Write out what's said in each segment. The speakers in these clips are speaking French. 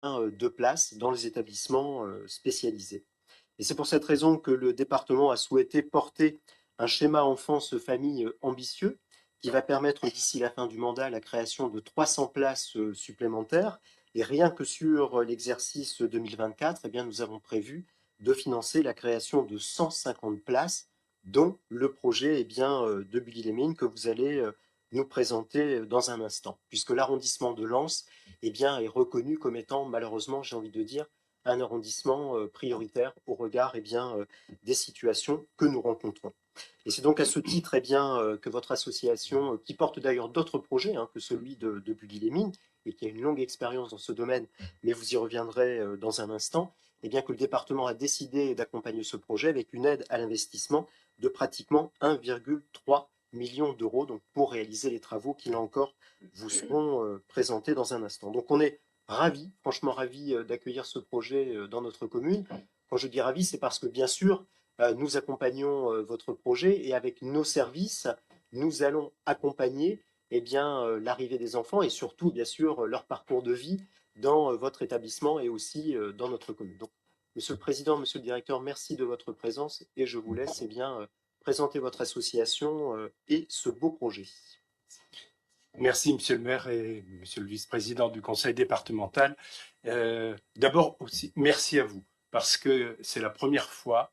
de place dans les établissements spécialisés. Et c'est pour cette raison que le département a souhaité porter un schéma enfance-famille ambitieux qui va permettre d'ici la fin du mandat la création de 300 places supplémentaires. Et rien que sur l'exercice 2024, eh bien, nous avons prévu de financer la création de 150 places, dont le projet de Bully-les-Mines que vous allez nous présenter dans un instant, puisque l'arrondissement de Lens est reconnu comme étant, malheureusement, j'ai envie de dire, un arrondissement prioritaire au regard des situations que nous rencontrons. Et c'est donc à ce titre que votre association, qui porte d'ailleurs d'autres projets que celui de Bully-les-Mines, et qui a une longue expérience dans ce domaine, mais vous y reviendrez dans un instant, que le département a décidé d'accompagner ce projet avec une aide à l'investissement de pratiquement 1,3 million d'euros donc pour réaliser les travaux qui, là encore, vous seront présentés dans un instant. Donc on est ravis, franchement ravis d'accueillir ce projet dans notre commune. Quand je dis ravis, c'est parce que bien sûr, nous accompagnons votre projet et avec nos services, nous allons accompagner l'arrivée des enfants et surtout, bien sûr, leur parcours de vie dans votre établissement et aussi dans notre commune. Donc, Monsieur le Président, Monsieur le Directeur, merci de votre présence et je vous laisse présenter votre association et ce beau projet. Merci, Monsieur le maire et Monsieur le vice-président du conseil départemental. D'abord aussi, merci à vous, parce que c'est la première fois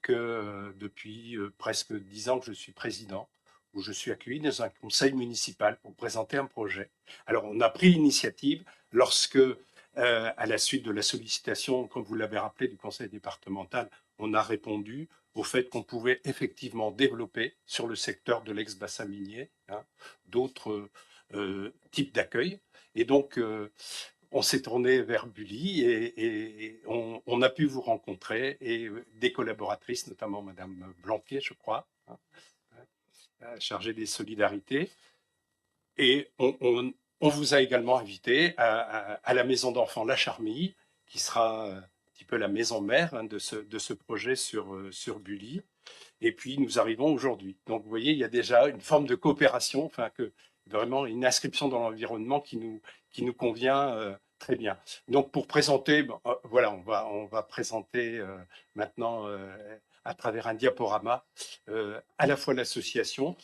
que depuis presque 10 ans que je suis président, où je suis accueilli dans un conseil municipal pour présenter un projet. Alors, on a pris l'initiative lorsque, à la suite de la sollicitation, comme vous l'avez rappelé, du conseil départemental, on a répondu au fait qu'on pouvait effectivement développer sur le secteur de l'ex-bassin minier d'autres types d'accueil. Et donc, on s'est tourné vers Bully et on a pu vous rencontrer et des collaboratrices, notamment Madame Blanquet, je crois, chargée des solidarités. Et on vous a également invité à la maison d'enfants La Charmille, qui sera un petit peu la maison mère de ce projet sur Bully. Et puis, nous arrivons aujourd'hui. Donc, vous voyez, il y a déjà une forme de coopération, vraiment une inscription dans l'environnement qui nous convient très bien. Donc, pour présenter, voilà, on va présenter maintenant à travers un diaporama à la fois l'association.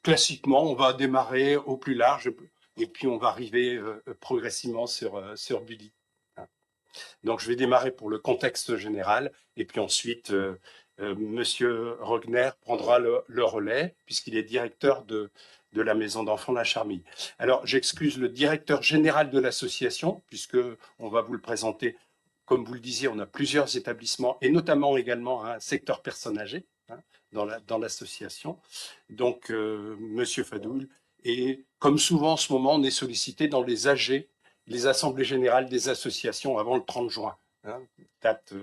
Classiquement, on va démarrer au plus large et puis on va arriver progressivement sur Bully. Donc, je vais démarrer pour le contexte général et puis ensuite, Monsieur Rogner prendra le relais puisqu'il est directeur de la maison d'enfants La Charmille. Alors, j'excuse le directeur général de l'association puisque on va vous le présenter. Comme vous le disiez, on a plusieurs établissements et notamment également un secteur personnes âgées dans l'association. Donc, Monsieur Fadoul. Et comme souvent en ce moment, on est sollicité dans les AG, les assemblées générales des associations avant le 30 juin. Date,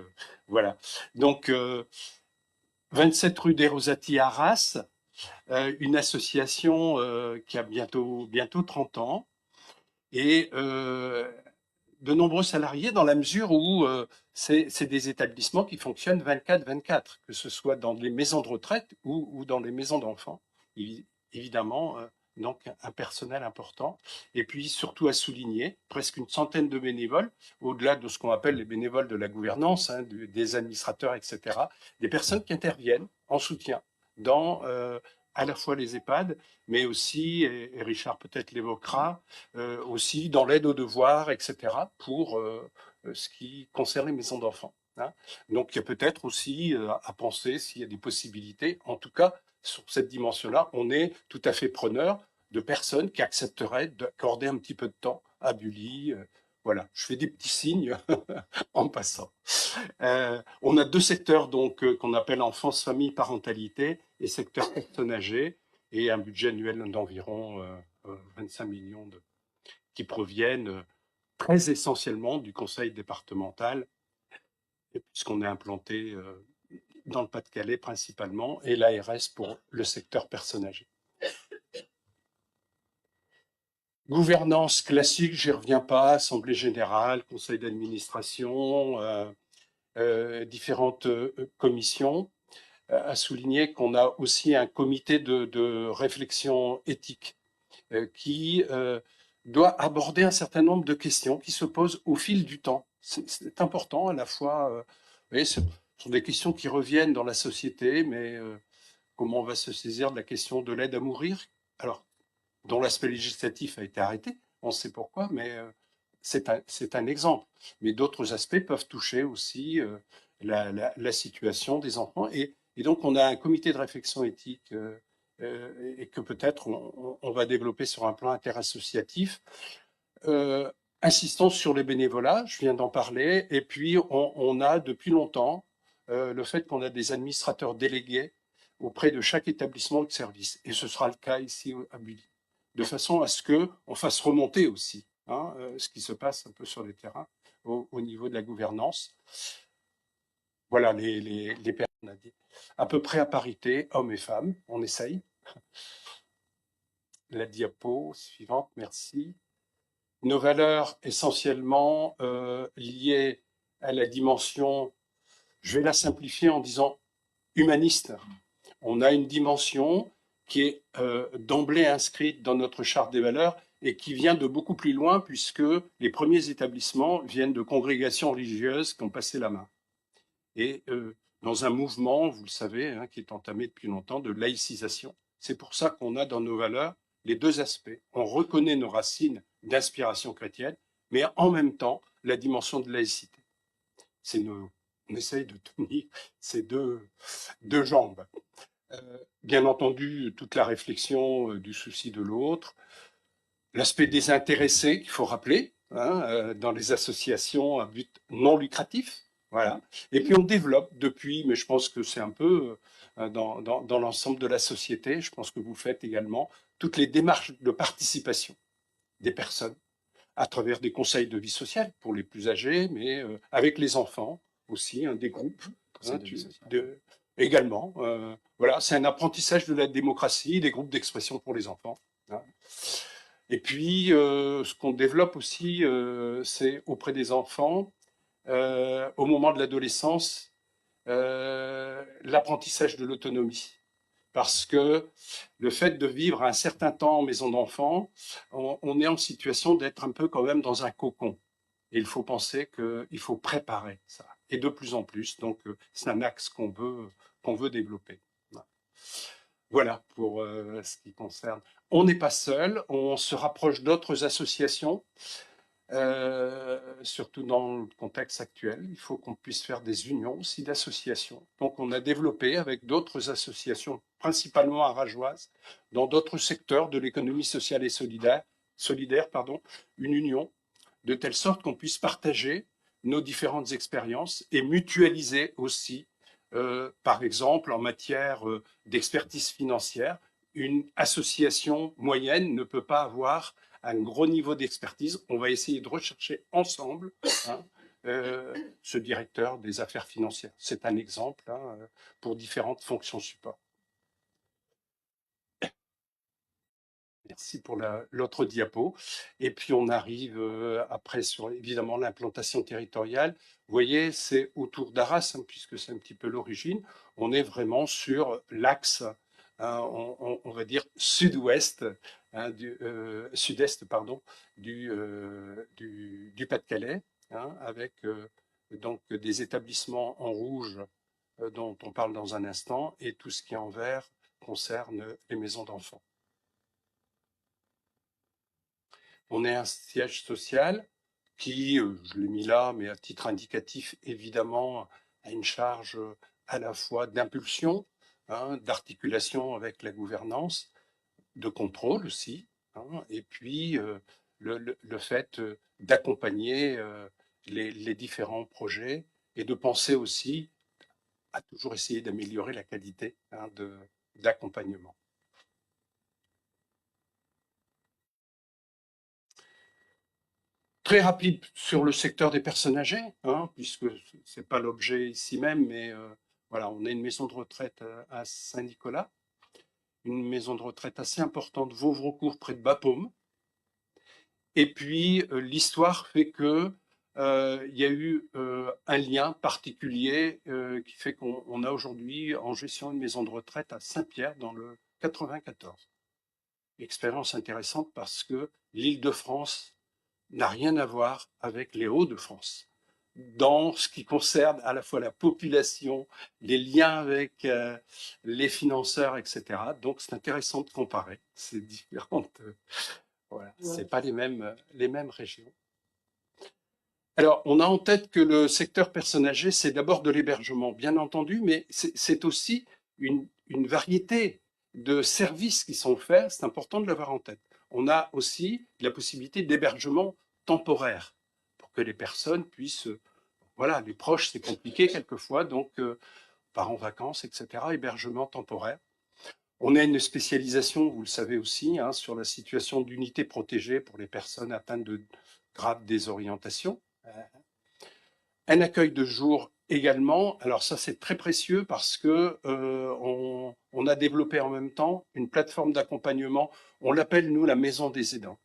voilà. Donc, 27 rue des Rosati à Arras, une association qui a bientôt 30 ans et de nombreux salariés dans la mesure où c'est des établissements qui fonctionnent 24/24, que ce soit dans les maisons de retraite ou dans les maisons d'enfants. Évidemment, donc un personnel important. Et puis surtout à souligner, presque une centaine de bénévoles, au-delà de ce qu'on appelle les bénévoles de la gouvernance, des administrateurs, etc., des personnes qui interviennent en soutien dans à la fois les EHPAD, mais aussi, et Richard peut-être l'évoquera, aussi dans l'aide aux devoirs, etc., pour ce qui concerne les maisons d'enfants. Donc il y a peut-être aussi à penser s'il y a des possibilités. En tout cas, sur cette dimension-là, on est tout à fait preneur de personnes qui accepteraient d'accorder un petit peu de temps à Bully. Voilà, je fais des petits signes en passant. On a deux secteurs donc qu'on appelle enfance, famille, parentalité et secteur personnes âgées et un budget annuel d'environ 25 millions qui proviennent très essentiellement du conseil départemental, puisqu'on est implanté dans le Pas-de-Calais principalement, et l'ARS pour le secteur personnes âgées. Gouvernance classique, j'y reviens pas, assemblée générale, conseil d'administration, différentes commissions. À souligner qu'on a aussi un comité de réflexion éthique qui doit aborder un certain nombre de questions qui se posent au fil du temps. C'est important à la fois, vous voyez, ce sont des questions qui reviennent dans la société, mais comment on va se saisir de la question de l'aide à mourir, alors dont l'aspect législatif a été arrêté, on sait pourquoi, mais c'est un exemple. Mais d'autres aspects peuvent toucher aussi la situation des enfants. Et donc, on a un comité de réflexion éthique et que peut-être on va développer sur un plan interassociatif, insistant sur les bénévolats, je viens d'en parler, et puis on a depuis longtemps le fait qu'on a des administrateurs délégués auprès de chaque établissement de service. Et ce sera le cas ici à Bully, de façon à ce qu'on fasse remonter aussi ce qui se passe un peu sur les terrains au niveau de la gouvernance. Voilà, les personnes à dire. À peu près à parité, hommes et femmes, on essaye. La diapo suivante, merci. Nos valeurs essentiellement liées à la dimension, je vais la simplifier en disant humaniste. On a une dimension qui est d'emblée inscrite dans notre charte des valeurs et qui vient de beaucoup plus loin puisque les premiers établissements viennent de congrégations religieuses qui ont passé la main. Et dans un mouvement, vous le savez, qui est entamé depuis longtemps, de laïcisation. C'est pour ça qu'on a dans nos valeurs les deux aspects. On reconnaît nos racines d'inspiration chrétienne, mais en même temps la dimension de laïcité. On essaye de tenir ces deux jambes. Bien entendu, toute la réflexion du souci de l'autre, l'aspect désintéressé qu'il faut rappeler dans les associations à but non lucratif. Voilà. Et puis on développe depuis, mais je pense que c'est un peu dans l'ensemble de la société, je pense que vous faites également toutes les démarches de participation des personnes à travers des conseils de vie sociale pour les plus âgés, mais avec les enfants aussi, des groupes également. Voilà, c'est un apprentissage de la démocratie, des groupes d'expression pour les enfants. Et puis, ce qu'on développe aussi, c'est auprès des enfants, au moment de l'adolescence, l'apprentissage de l'autonomie. Parce que le fait de vivre un certain temps en maison d'enfants, on est en situation d'être un peu quand même dans un cocon. Et il faut penser qu'il faut préparer ça. Et de plus en plus. Donc, c'est un axe qu'on veut développer. Voilà pour ce qui concerne. On n'est pas seul, on se rapproche d'autres associations, surtout dans le contexte actuel. Il faut qu'on puisse faire des unions aussi d'associations. Donc on a développé avec d'autres associations, principalement arageoises, dans d'autres secteurs de l'économie sociale et solidaire, une union, de telle sorte qu'on puisse partager nos différentes expériences et mutualiser aussi par exemple, en matière d'expertise financière, une association moyenne ne peut pas avoir un gros niveau d'expertise. On va essayer de rechercher ensemble ce directeur des affaires financières. C'est un exemple pour différentes fonctions support. Merci pour l'autre diapo. Et puis on arrive après sur évidemment l'implantation territoriale. Vous voyez, c'est autour d'Arras, puisque c'est un petit peu l'origine. On est vraiment sur l'axe, on va dire sud-ouest, sud-est, pardon, du Pas-de-Calais, avec donc des établissements en rouge dont on parle dans un instant, et tout ce qui est en vert concerne les maisons d'enfants. On est un siège social qui, je l'ai mis là, mais à titre indicatif, évidemment, a une charge à la fois d'impulsion, d'articulation avec la gouvernance, de contrôle aussi, et puis le fait d'accompagner les différents projets et de penser aussi à toujours essayer d'améliorer la qualité d'accompagnement. Très rapide sur le secteur des personnes âgées, puisque ce n'est pas l'objet ici même, mais voilà, on a une maison de retraite à Saint-Nicolas, une maison de retraite assez importante, Vauvrecourt, près de Bapaume. Et puis, l'histoire fait que il y a eu un lien particulier qui fait qu'on a aujourd'hui en gestion une maison de retraite à Saint-Pierre, dans le 94. Expérience intéressante parce que l'Île-de-France n'a rien à voir avec les Hauts-de-France dans ce qui concerne à la fois la population, les liens avec les financeurs, etc. Donc c'est intéressant de comparer ces différentes. Voilà, c'est pas les mêmes régions. Alors, on a en tête que le secteur personnes âgées, c'est d'abord de l'hébergement, bien entendu, mais c'est aussi une variété de services qui sont faits. C'est important de l'avoir en tête. On a aussi la possibilité d'hébergement temporaire pour que les personnes puissent, voilà, les proches, c'est compliqué quelquefois, donc part en vacances, etc., hébergement temporaire. On a une spécialisation, vous le savez aussi, hein, sur la situation d'unité protégée pour les personnes atteintes de graves désorientations. Un accueil de jour également. Alors ça, c'est très précieux parce que on a développé en même temps une plateforme d'accompagnement. On l'appelle, nous, la maison des aidants.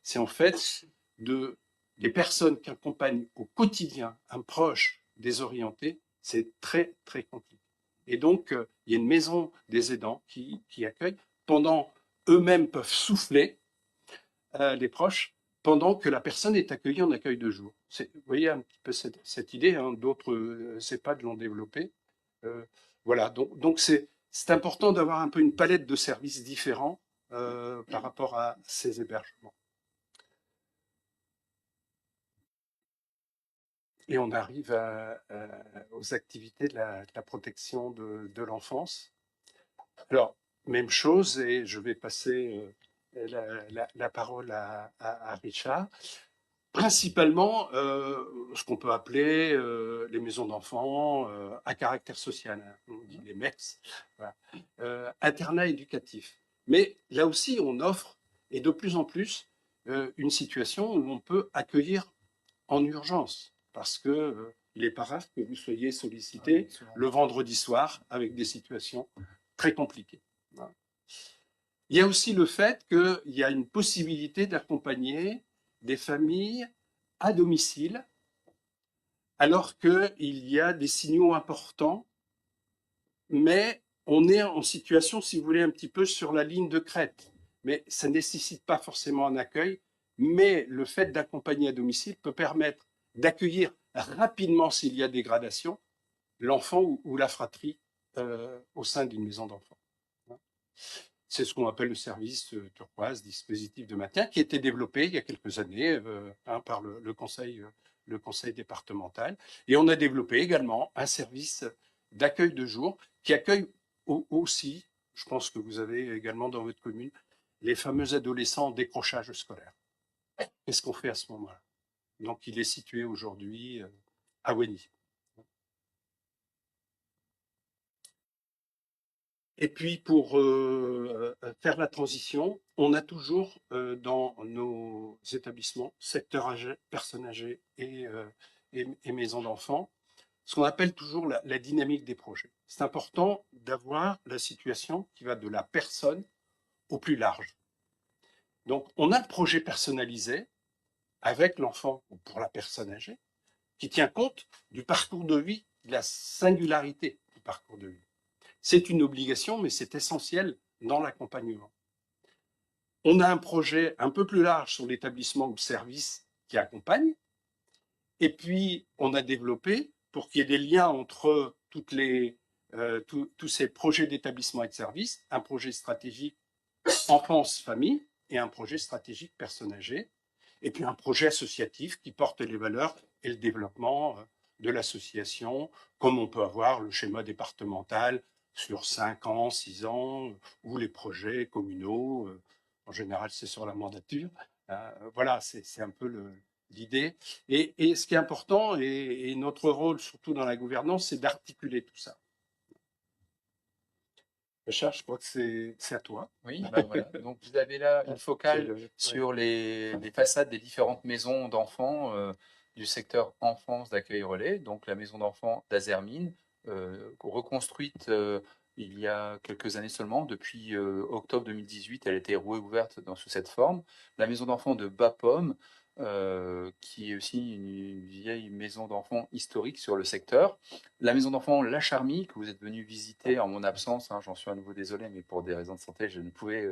C'est en fait des personnes qui accompagnent au quotidien un proche désorienté. C'est très, très compliqué. Et donc, il y a une maison des aidants qui accueille. Pendant eux-mêmes peuvent souffler, les proches, pendant que la personne est accueillie en accueil de jour. Vous voyez un petit peu cette idée, hein, d'autres CEPAD l'ont développée. Voilà, donc c'est important d'avoir un peu une palette de services différents par rapport à ces hébergements. Et on arrive aux activités de la protection de l'enfance. Alors, même chose, et je vais passer la parole à Richard. Principalement, ce qu'on peut appeler les maisons d'enfants à caractère social, hein, on dit les MEX, voilà. Internat éducatif. Mais là aussi, on offre, et de plus en plus, une situation où on peut accueillir en urgence, parce que il n'est pas rare que vous soyez sollicité le vendredi soir avec des situations très compliquées. Voilà. Il y a aussi le fait qu'il y a une possibilité d'accompagner des familles à domicile, alors qu'il y a des signaux importants, mais on est en situation, si vous voulez, un petit peu sur la ligne de crête. Mais ça ne nécessite pas forcément un accueil, mais le fait d'accompagner à domicile peut permettre d'accueillir rapidement, s'il y a dégradation, l'enfant ou la fratrie au sein d'une maison d'enfants. C'est ce qu'on appelle le service turquoise, dispositif de maintien, qui a été développé il y a quelques années par le conseil départemental. Et on a développé également un service d'accueil de jour qui accueille aussi, je pense que vous avez également dans votre commune, les fameux adolescents en décrochage scolaire. Qu'est-ce qu'on fait à ce moment-là? Donc il est situé aujourd'hui à Wenny. Et puis pour faire la transition, on a toujours dans nos établissements, secteur âgé, personnes âgées et maisons d'enfants, ce qu'on appelle toujours la dynamique des projets. C'est important d'avoir la situation qui va de la personne au plus large. Donc on a le projet personnalisé avec l'enfant ou pour la personne âgée qui tient compte du parcours de vie, de la singularité du parcours de vie. C'est une obligation, mais c'est essentiel dans l'accompagnement. On a un projet un peu plus large sur l'établissement ou le service qui accompagne. Et puis, on a développé, pour qu'il y ait des liens entre tous ces projets d'établissement et de service, un projet stratégique enfance-famille et un projet stratégique personnes âgées. Et puis un projet associatif qui porte les valeurs et le développement de l'association, comme on peut avoir le schéma départemental sur 5 ans, 6 ans, ou les projets communaux. En général, c'est sur la mandature. Voilà, c'est un peu l'idée. Et ce qui est important, et notre rôle, surtout dans la gouvernance, c'est d'articuler tout ça. Richard, je crois que c'est à toi. Oui, bah voilà. Donc vous avez là une focale sur les façades des différentes maisons d'enfants du secteur enfance d'accueil relais, donc la maison d'enfants d'Azermine, reconstruite il y a quelques années seulement, depuis octobre 2018, elle a été rouverte sous cette forme. La maison d'enfants de Bapaume, qui est aussi une vieille maison d'enfants historique sur le secteur. La maison d'enfants La Charmille, que vous êtes venu visiter en mon absence, hein, j'en suis à nouveau désolé, mais pour des raisons de santé, je ne pouvais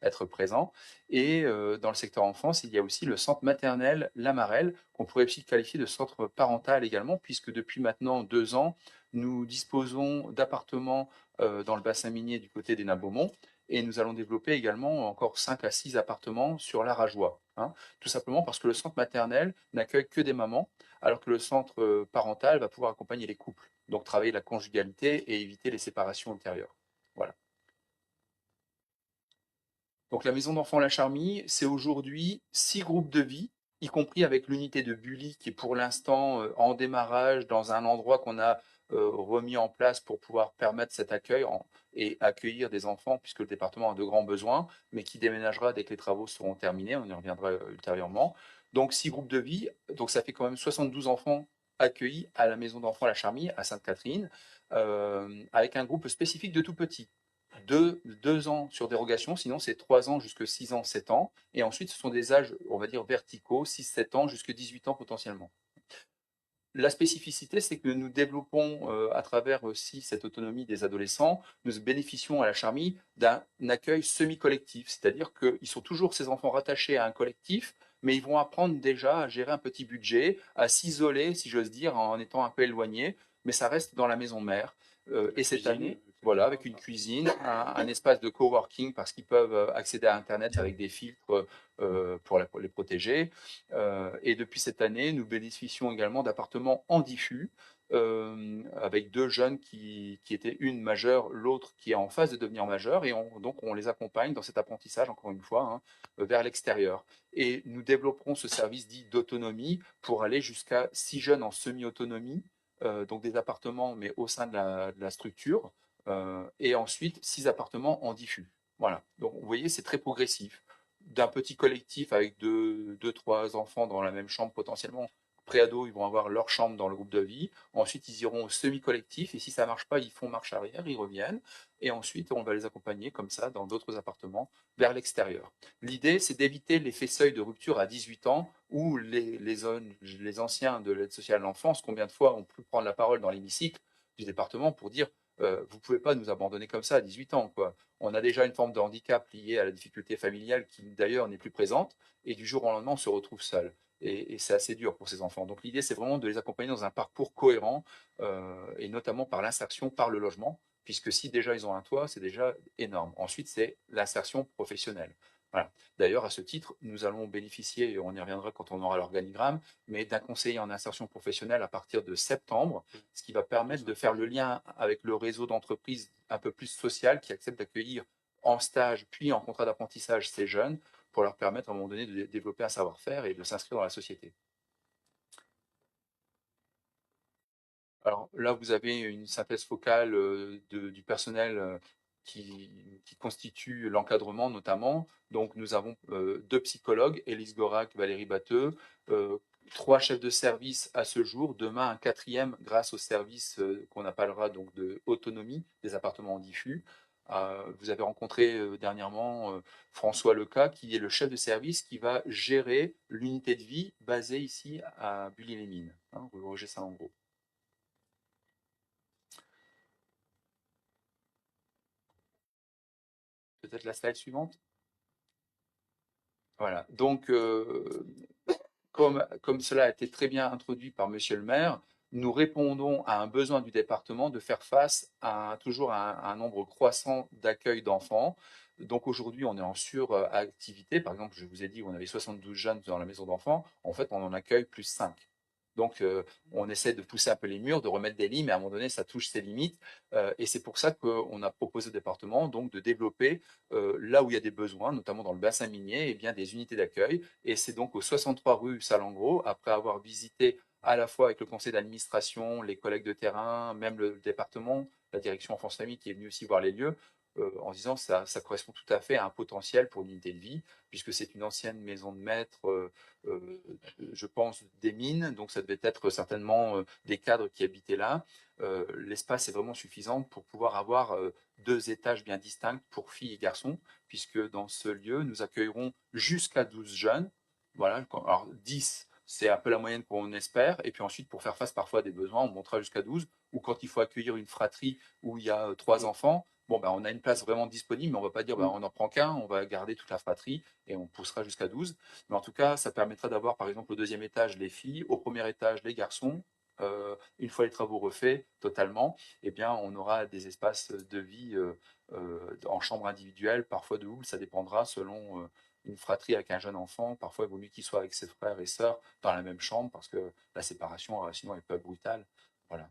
être présent. Et dans le secteur enfance, il y a aussi le centre maternel La Marelle, qu'on pourrait aussi qualifier de centre parental également, puisque depuis maintenant 2 ans, nous disposons d'appartements dans le bassin minier du côté des Nains-Beaumont, et nous allons développer également encore 5 à 6 appartements sur la Rajoie, hein, tout simplement parce que le centre maternel n'accueille que des mamans, alors que le centre parental va pouvoir accompagner les couples, donc travailler la conjugalité et éviter les séparations ultérieures. Voilà. Donc la maison d'enfants La Charmille, c'est aujourd'hui 6 groupes de vie, y compris avec l'unité de Bully qui est pour l'instant en démarrage dans un endroit qu'on a remis en place pour pouvoir permettre cet accueil et accueillir des enfants, puisque le département a de grands besoins, mais qui déménagera dès que les travaux seront terminés, on y reviendra ultérieurement. Donc 6 groupes de vie, donc ça fait quand même 72 enfants accueillis à la maison d'enfants La Charmille, à Sainte-Catherine, avec un groupe spécifique de tout petits. 2 ans sur dérogation, sinon c'est 3 ans jusqu'à 6 ans, 7 ans. Et ensuite, ce sont des âges, on va dire, verticaux, 6-7 ans jusqu'à 18 ans potentiellement. La spécificité, c'est que nous développons à travers aussi cette autonomie des adolescents, nous bénéficions à la Charmille d'un accueil semi-collectif, c'est-à-dire qu'ils sont toujours ces enfants rattachés à un collectif, mais ils vont apprendre déjà à gérer un petit budget, à s'isoler, si j'ose dire, en étant un peu éloignés, mais ça reste dans la maison mère. Et cette année, voilà, avec une cuisine, un espace de coworking parce qu'ils peuvent accéder à Internet avec des filtres pour les protéger. Et depuis cette année, nous bénéficions également d'appartements en diffus avec 2 jeunes qui étaient une majeure, l'autre qui est en phase de devenir majeure. Et donc, on les accompagne dans cet apprentissage, encore une fois, hein, vers l'extérieur. Et nous développerons ce service dit d'autonomie pour aller jusqu'à 6 jeunes en semi-autonomie, donc des appartements, mais au sein de la structure. Et ensuite, 6 appartements en diffus. Voilà. Donc, vous voyez, c'est très progressif. D'un petit collectif avec 3 enfants dans la même chambre potentiellement. Pré-ado, ils vont avoir leur chambre dans le groupe de vie. Ensuite, ils iront au semi-collectif. Et si ça ne marche pas, ils font marche arrière, ils reviennent. Et ensuite, on va les accompagner comme ça dans d'autres appartements vers l'extérieur. L'idée, c'est d'éviter l'effet seuil de rupture à 18 ans où les anciens de l'aide sociale à l'enfance, combien de fois ont pu prendre la parole dans l'hémicycle du département pour dire vous ne pouvez pas nous abandonner comme ça à 18 ans, quoi. On a déjà une forme de handicap liée à la difficulté familiale qui d'ailleurs n'est plus présente, et du jour au lendemain, on se retrouve seul. Et c'est assez dur pour ces enfants. Donc l'idée, c'est vraiment de les accompagner dans un parcours cohérent, et notamment par l'insertion par le logement, puisque si déjà ils ont un toit, c'est déjà énorme. Ensuite, c'est l'insertion professionnelle. Voilà. D'ailleurs, à ce titre, nous allons bénéficier, et on y reviendra quand on aura l'organigramme, mais d'un conseiller en insertion professionnelle à partir de septembre, ce qui va permettre de faire le lien avec le réseau d'entreprises un peu plus social qui accepte d'accueillir en stage puis en contrat d'apprentissage ces jeunes pour leur permettre à un moment donné de développer un savoir-faire et de s'inscrire dans la société. Alors là, vous avez une synthèse focale du personnel qui constitue l'encadrement notamment. Donc nous avons 2 psychologues, Élise Gorac, Valérie Batteux, 3 chefs de service à ce jour, demain un 4e grâce au service qu'on appellera donc de autonomie des appartements en diffus. Vous avez rencontré dernièrement François Leca, qui est le chef de service qui va gérer l'unité de vie basée ici à Bully-les-Mines, hein, rue Roger Saint-Landreau. Peut-être la slide suivante. Voilà. Donc, comme cela a été très bien introduit par Monsieur le maire, nous répondons à un besoin du département de faire face à toujours un nombre croissant d'accueil d'enfants. Donc aujourd'hui, on est en suractivité. Par exemple, je vous ai dit, on avait 72 jeunes dans la maison d'enfants. En fait, on en accueille plus 5. Donc, on essaie de pousser un peu les murs, de remettre des lits, mais à un moment donné, ça touche ses limites. Et c'est pour ça qu'on a proposé au département donc, de développer, là où il y a des besoins, notamment dans le bassin minier, eh bien, des unités d'accueil. Et c'est donc au 63 rue Salengro, après avoir visité à la fois avec le conseil d'administration, les collègues de terrain, même le département, la direction enfance-famille qui est venue aussi voir les lieux, en disant que ça correspond tout à fait à un potentiel pour une unité de vie, puisque c'est une ancienne maison de maître, je pense, des mines, donc ça devait être certainement des cadres qui habitaient là. L'espace est vraiment suffisant pour pouvoir avoir 2 étages bien distincts pour filles et garçons, puisque dans ce lieu, nous accueillerons jusqu'à 12 jeunes, voilà, alors 10, c'est un peu la moyenne qu'on espère. Et puis ensuite, pour faire face parfois à des besoins, on montera jusqu'à 12. Ou quand il faut accueillir une fratrie où il y a 3 enfants, bon, ben, on a une place vraiment disponible, mais on ne va pas dire ben, on n'en prend qu'un, on va garder toute la fratrie et on poussera jusqu'à 12. Mais en tout cas, ça permettra d'avoir, par exemple, au deuxième étage, les filles, au premier étage, les garçons. Une fois les travaux refaits totalement, eh bien, on aura des espaces de vie en chambre individuelle, parfois de double, ça dépendra selon une fratrie avec un jeune enfant. Parfois, il vaut mieux qu'il soit avec ses frères et sœurs dans la même chambre parce que la séparation, sinon, elle peut être brutale. Voilà.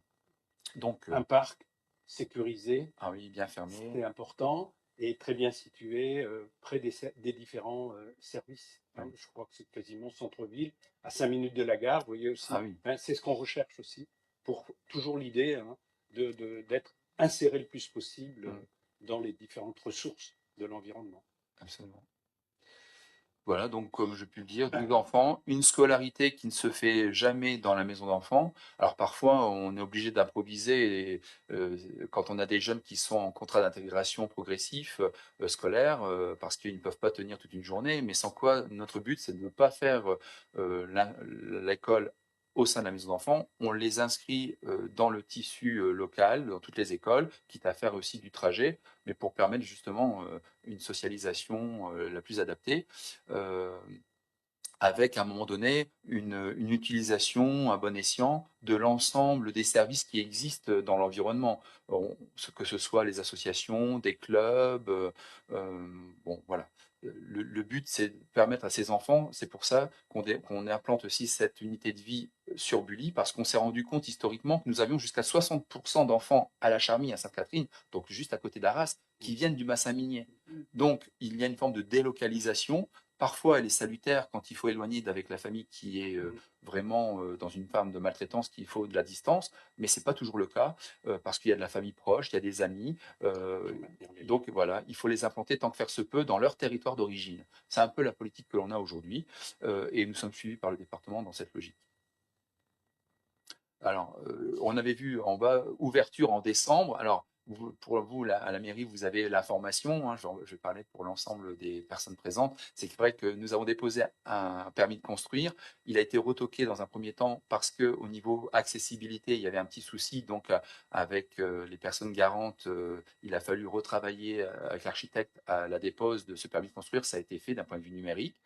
Donc, Un parc sécurisé, ah oui, bien fermé. c'est important, et très bien situé, près des différents services. Hein. Oui. Je crois que c'est quasiment centre-ville, à 5 minutes de la gare, vous voyez aussi. Ah oui, Hein, c'est ce qu'on recherche aussi, pour toujours l'idée, hein, d'être inséré le plus possible dans les différentes ressources de l'environnement. absolument. Voilà, donc comme je puis le dire, 12 enfants, une scolarité qui ne se fait jamais dans la maison d'enfants. Alors parfois, on est obligé d'improviser quand on a des jeunes qui sont en contrat d'intégration progressif scolaire, parce qu'ils ne peuvent pas tenir toute une journée, mais sans quoi notre but, c'est de ne pas faire l'école au sein de la maison d'enfants. On les inscrit dans le tissu local, dans toutes les écoles, quitte à faire aussi du trajet, mais pour permettre justement une socialisation la plus adaptée. Euh, avec à un moment donné une utilisation à bon escient de l'ensemble des services qui existent dans l'environnement, que ce soit les associations, des clubs, bon voilà. Le but, c'est de permettre à ces enfants, c'est pour ça qu'on implante aussi cette unité de vie sur Bully, parce qu'on s'est rendu compte historiquement que nous avions jusqu'à 60% d'enfants à la Charmille, à Sainte-Catherine, donc juste à côté d'Arras, qui viennent du bassin minier. Donc, il y a une forme de délocalisation. Parfois, elle est salutaire quand il faut éloigner d'avec la famille qui est vraiment dans une forme de maltraitance, qu'il faut de la distance, mais ce n'est pas toujours le cas parce qu'il y a de la famille proche, il y a des amis. Donc voilà, il faut les implanter tant que faire se peut dans leur territoire d'origine. C'est un peu la politique que l'on a aujourd'hui et nous sommes suivis par le département dans cette logique. Alors, on avait vu en bas ouverture en décembre. Alors, pour vous, à la mairie, vous avez l'information. Hein, je vais parler pour l'ensemble des personnes présentes. C'est vrai que nous avons déposé un permis de construire. Il a été retoqué dans un premier temps parce que au niveau accessibilité, il y avait un petit souci. Donc, avec les personnes garantes, il a fallu retravailler avec l'architecte à la dépose de ce permis de construire. Ça a été fait d'un point de vue numérique.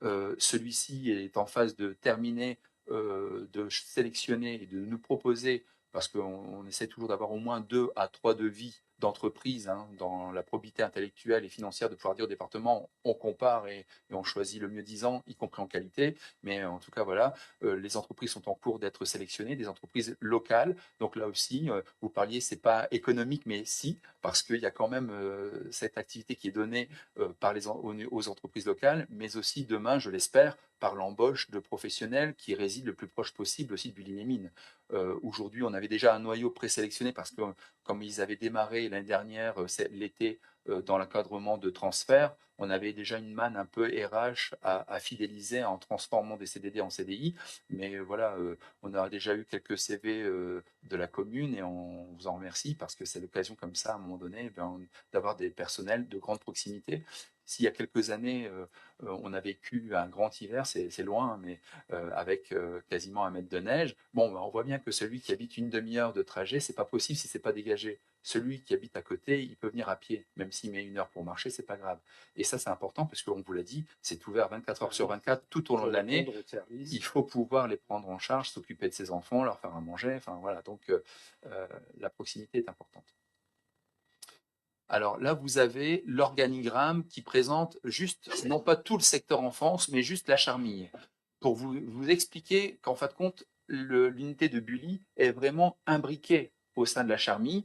Celui-ci est en phase de terminer, de sélectionner et de nous proposer, parce qu'on essaie toujours d'avoir au moins 2 à 3 devis d'entreprises hein, dans la probité intellectuelle et financière, de pouvoir dire au département, on compare et on choisit le mieux disant, y compris en qualité. Mais en tout cas, voilà, les entreprises sont en cours d'être sélectionnées, des entreprises locales. Donc là aussi, vous parliez, c'est pas économique, mais si, parce qu'il y a quand même cette activité qui est donnée par aux entreprises locales, mais aussi demain, je l'espère, par l'embauche de professionnels qui résident le plus proche possible aussi de Bully-les-Mines. Aujourd'hui, on avait déjà un noyau présélectionné parce que comme ils avaient démarré l'année dernière, l'été, dans l'encadrement de transfert, on avait déjà une manne un peu RH à fidéliser en transformant des CDD en CDI. Mais voilà, on a déjà eu quelques CV de la commune et on vous en remercie parce que c'est l'occasion comme ça, à un moment donné, d'avoir des personnels de grande proximité. S'il y a quelques années, on a vécu un grand hiver, c'est loin, mais avec quasiment 1 mètre de neige, bon, on voit bien que celui qui habite une demi-heure de trajet, c'est pas possible si c'est pas dégagé. Celui qui habite à côté, il peut venir à pied, même s'il met 1 heure pour marcher, c'est pas grave. Et ça, c'est important parce qu'on vous l'a dit, c'est ouvert 24 heures sur 24 tout au long de l'année. Il faut pouvoir les prendre en charge, s'occuper de ses enfants, leur faire à manger. Enfin voilà, donc la proximité est importante. Alors là, vous avez l'organigramme qui présente juste, non pas tout le secteur enfance, mais juste la Charmille. Pour vous expliquer qu'en fin de compte, l'unité de Bully est vraiment imbriquée au sein de la Charmille.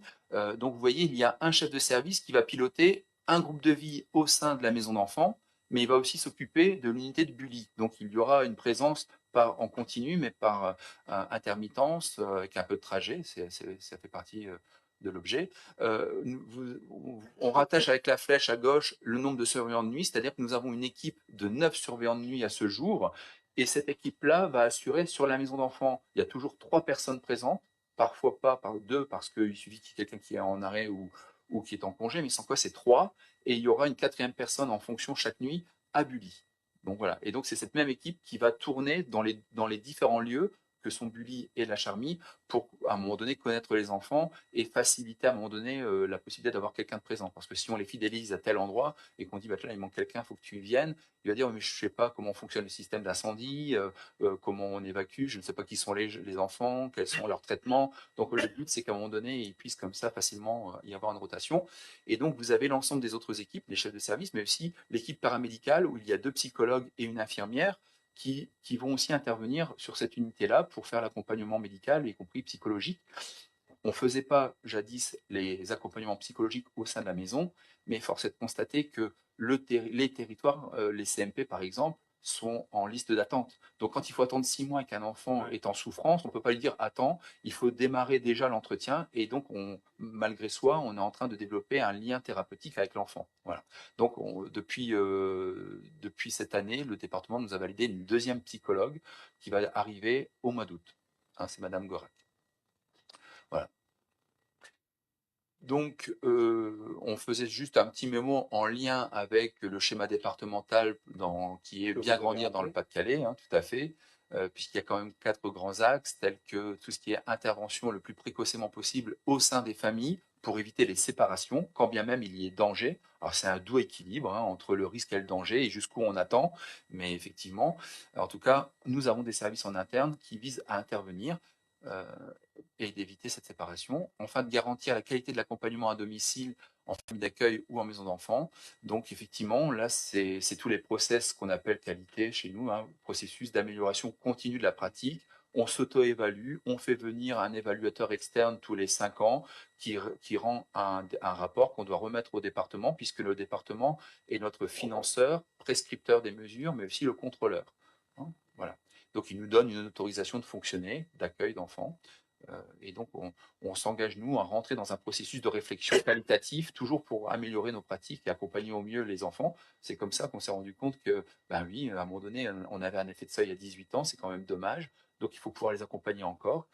Donc vous voyez, il y a un chef de service qui va piloter un groupe de vie au sein de la maison d'enfants, mais il va aussi s'occuper de l'unité de Bully. Donc il y aura une présence pas en continu, mais par intermittence, avec un peu de trajet. Ça fait partie de l'objet. On rattache avec la flèche à gauche le nombre de surveillants de nuit, c'est-à-dire que nous avons une équipe de 9 surveillants de nuit à ce jour, et cette équipe-là va assurer sur la maison d'enfants. Il y a toujours 3 personnes présentes, parfois pas par 2, parce qu'il suffit qu'il y ait quelqu'un qui est en arrêt ou qui est en congé, mais sans quoi c'est 3, et il y aura une 4e personne en fonction chaque nuit à Bully. Donc voilà. Et donc c'est cette même équipe qui va tourner dans les différents lieux que sont Bully et la Charmille pour, à un moment donné, connaître les enfants et faciliter, à un moment donné, la possibilité d'avoir quelqu'un de présent. Parce que si on les fidélise à tel endroit et qu'on dit, bah, là, il manque quelqu'un, il faut que tu y viennes, il va dire, mais je ne sais pas comment fonctionne le système d'incendie, comment on évacue, je ne sais pas qui sont les enfants, quels sont leurs traitements. Donc le but, c'est qu'à un moment donné, ils puissent comme ça facilement y avoir une rotation. Et donc, vous avez l'ensemble des autres équipes, les chefs de service, mais aussi l'équipe paramédicale où il y a 2 psychologues et une infirmière qui vont aussi intervenir sur cette unité-là pour faire l'accompagnement médical, y compris psychologique. On ne faisait pas jadis les accompagnements psychologiques au sein de la maison, mais force est de constater que les territoires, les CMP par exemple, sont en liste d'attente. Donc quand il faut attendre 6 mois et qu'un enfant est en souffrance, on ne peut pas lui dire attends, il faut démarrer déjà l'entretien et donc malgré soi, on est en train de développer un lien thérapeutique avec l'enfant. Voilà. Donc depuis cette année, le département nous a validé une deuxième psychologue qui va arriver au mois d'août. Hein, c'est Madame Gorac. Voilà. Donc, on faisait juste un petit mémo en lien avec le schéma départemental qui est bien grandir dans le Pas-de-Calais, hein, tout à fait, puisqu'il y a quand même 4 grands axes, tels que tout ce qui est intervention le plus précocement possible au sein des familles pour éviter les séparations, quand bien même il y ait danger. Alors, c'est un doux équilibre hein, entre le risque et le danger et jusqu'où on attend, mais effectivement, en tout cas, nous avons des services en interne qui visent à intervenir. Euh, et d'éviter cette séparation, enfin de garantir la qualité de l'accompagnement à domicile en famille d'accueil ou en maison d'enfants. Donc effectivement, là, c'est tous les process qu'on appelle qualité chez nous, hein, processus d'amélioration continue de la pratique. On s'auto-évalue, on fait venir un évaluateur externe tous les 5 ans qui rend un rapport qu'on doit remettre au département, puisque le département est notre financeur, prescripteur des mesures, mais aussi le contrôleur. Hein, voilà. Donc il nous donne une autorisation de fonctionner, d'accueil d'enfants. Et donc, on s'engage, nous, à rentrer dans un processus de réflexion qualitative, toujours pour améliorer nos pratiques et accompagner au mieux les enfants. C'est comme ça qu'on s'est rendu compte que, ben oui, à un moment donné, on avait un effet de seuil à 18 ans, c'est quand même dommage. Donc, il faut pouvoir les accompagner encore.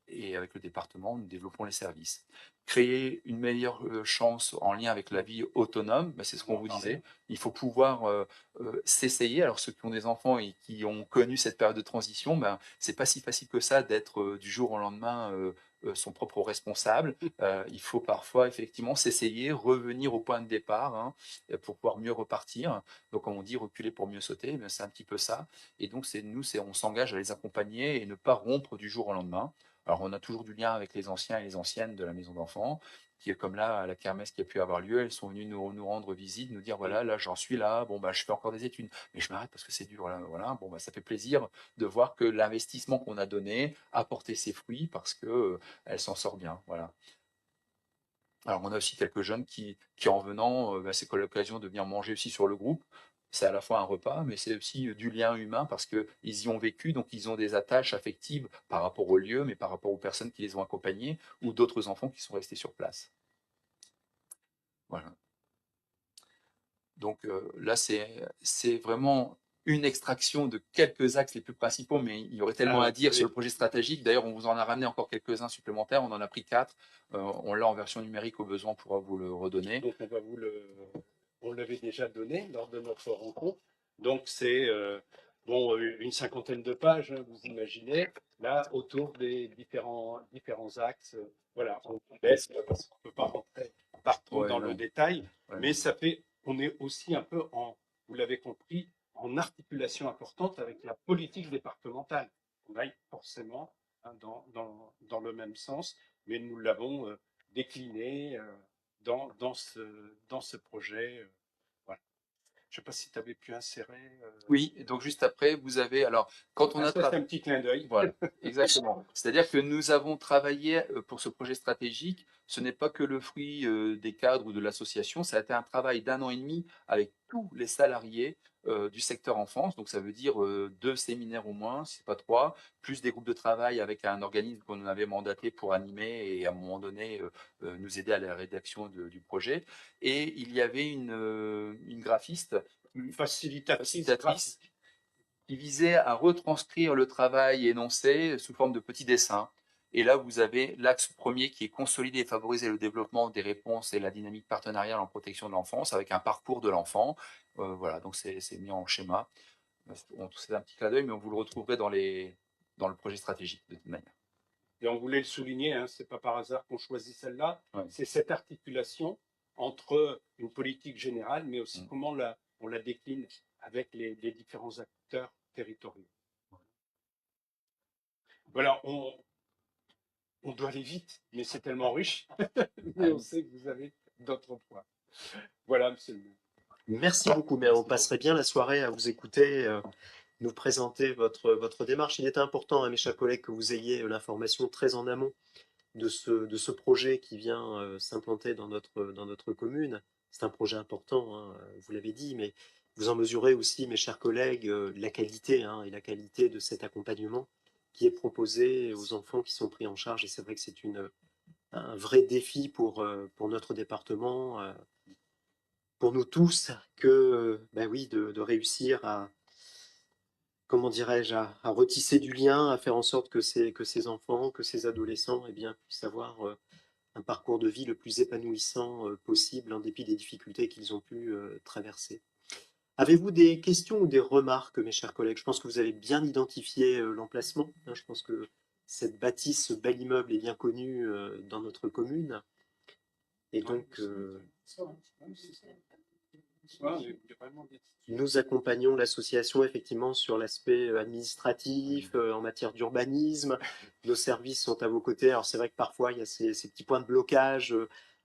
Et avec le département, nous développons les services. Créer une meilleure chance en lien avec la vie autonome, ben c'est ce qu'on vous disait. Il faut pouvoir s'essayer. Alors ceux qui ont des enfants et qui ont connu cette période de transition, ben, c'est pas si facile que ça d'être du jour au lendemain son propre responsable. Il faut parfois effectivement s'essayer, revenir au point de départ hein, pour pouvoir mieux repartir. Donc comme on dit, reculer pour mieux sauter, ben, c'est un petit peu ça. Et donc on s'engage à les accompagner et ne pas rompre du jour au lendemain. Alors, on a toujours du lien avec les anciens et les anciennes de la maison d'enfants, qui est comme là, à la kermesse qui a pu avoir lieu, elles sont venues nous rendre visite, nous dire voilà, là, j'en suis là, bon, bah, je fais encore des études, mais je m'arrête parce que c'est dur, voilà, bon, bah, ça fait plaisir de voir que l'investissement qu'on a donné a porté ses fruits parce que elle s'en sort bien, voilà. Alors, on a aussi quelques jeunes qui en venant, bah, c'est l'occasion de venir manger aussi sur le groupe. C'est à la fois un repas, mais c'est aussi du lien humain parce qu'ils y ont vécu, donc ils ont des attaches affectives par rapport au lieu, mais par rapport aux personnes qui les ont accompagnés ou d'autres enfants qui sont restés sur place. Voilà. Donc là, c'est vraiment une extraction de quelques axes les plus principaux, mais il y aurait tellement à dire sur le projet stratégique. D'ailleurs, on vous en a ramené encore quelques-uns supplémentaires. On en a pris 4. On l'a en version numérique au besoin, on pourra vous le redonner. Donc, on l'avait déjà donné lors de notre rencontre. Donc, c'est une cinquantaine de pages, hein, vous imaginez, là, autour des différents axes. Voilà, on vous laisse parce qu'on ne peut pas rentrer partout dans le détail, mais ça fait, on est aussi un peu vous l'avez compris, en articulation importante avec la politique départementale. On aille forcément hein, dans le même sens, mais nous l'avons décliné dans ce projet. Voilà. Je ne sais pas si tu avais pu insérer. Oui, donc juste après, vous avez. Alors, quand on a c'est un petit clin d'œil. Voilà, exactement. C'est-à-dire que nous avons travaillé pour ce projet stratégique. Ce n'est pas que le fruit des cadres ou de l'association, ça a été un travail d'1 an et demi avec tous les salariés du secteur enfance. Donc ça veut dire 2 séminaires au moins, si ce n'est pas 3, plus des groupes de travail avec un organisme qu'on avait mandaté pour animer et à un moment donné nous aider à la rédaction du projet. Et il y avait une graphiste, une facilitatrice qui visait à retranscrire le travail énoncé sous forme de petits dessins. Et là, vous avez l'axe premier qui est consolider et favoriser le développement des réponses et la dynamique partenariale en protection de l'enfance avec un parcours de l'enfant. Voilà, donc c'est mis en schéma. C'est un petit clin d'œil, mais vous le retrouverez dans le projet stratégique de toute manière. Et on voulait le souligner, hein, c'est pas par hasard qu'on choisit celle-là, Ouais. c'est cette articulation entre une politique générale, mais aussi comment on la décline avec les différents acteurs territoriaux. Voilà, on doit aller vite, mais c'est tellement riche, mais on sait que vous avez d'autres points. Voilà, monsieur le maire. Merci beaucoup, mais on passerait bien la soirée à vous écouter, nous présenter votre démarche. Il était important, hein, mes chers collègues, que vous ayez l'information très en amont de ce projet qui vient s'implanter dans notre commune. C'est un projet important, hein, vous l'avez dit, mais vous en mesurez aussi, mes chers collègues, la qualité, hein, et la qualité de cet accompagnement qui est proposé aux enfants qui sont pris en charge. Et c'est vrai que c'est un vrai défi pour notre département, pour nous tous, ben oui, de réussir à, comment dirais-je, à retisser du lien, à faire en sorte que ces enfants, que ces adolescents, eh bien, puissent avoir un parcours de vie le plus épanouissant possible en dépit des difficultés qu'ils ont pu traverser. Avez-vous des questions ou des remarques, mes chers collègues? Je pense que vous avez bien identifié l'emplacement, hein. Je pense que cette bâtisse, ce bel immeuble est bien connu dans notre commune. Et donc, nous accompagnons l'association effectivement sur l'aspect administratif, en matière d'urbanisme. Nos services sont à vos côtés. Alors c'est vrai que parfois il y a ces petits points de blocage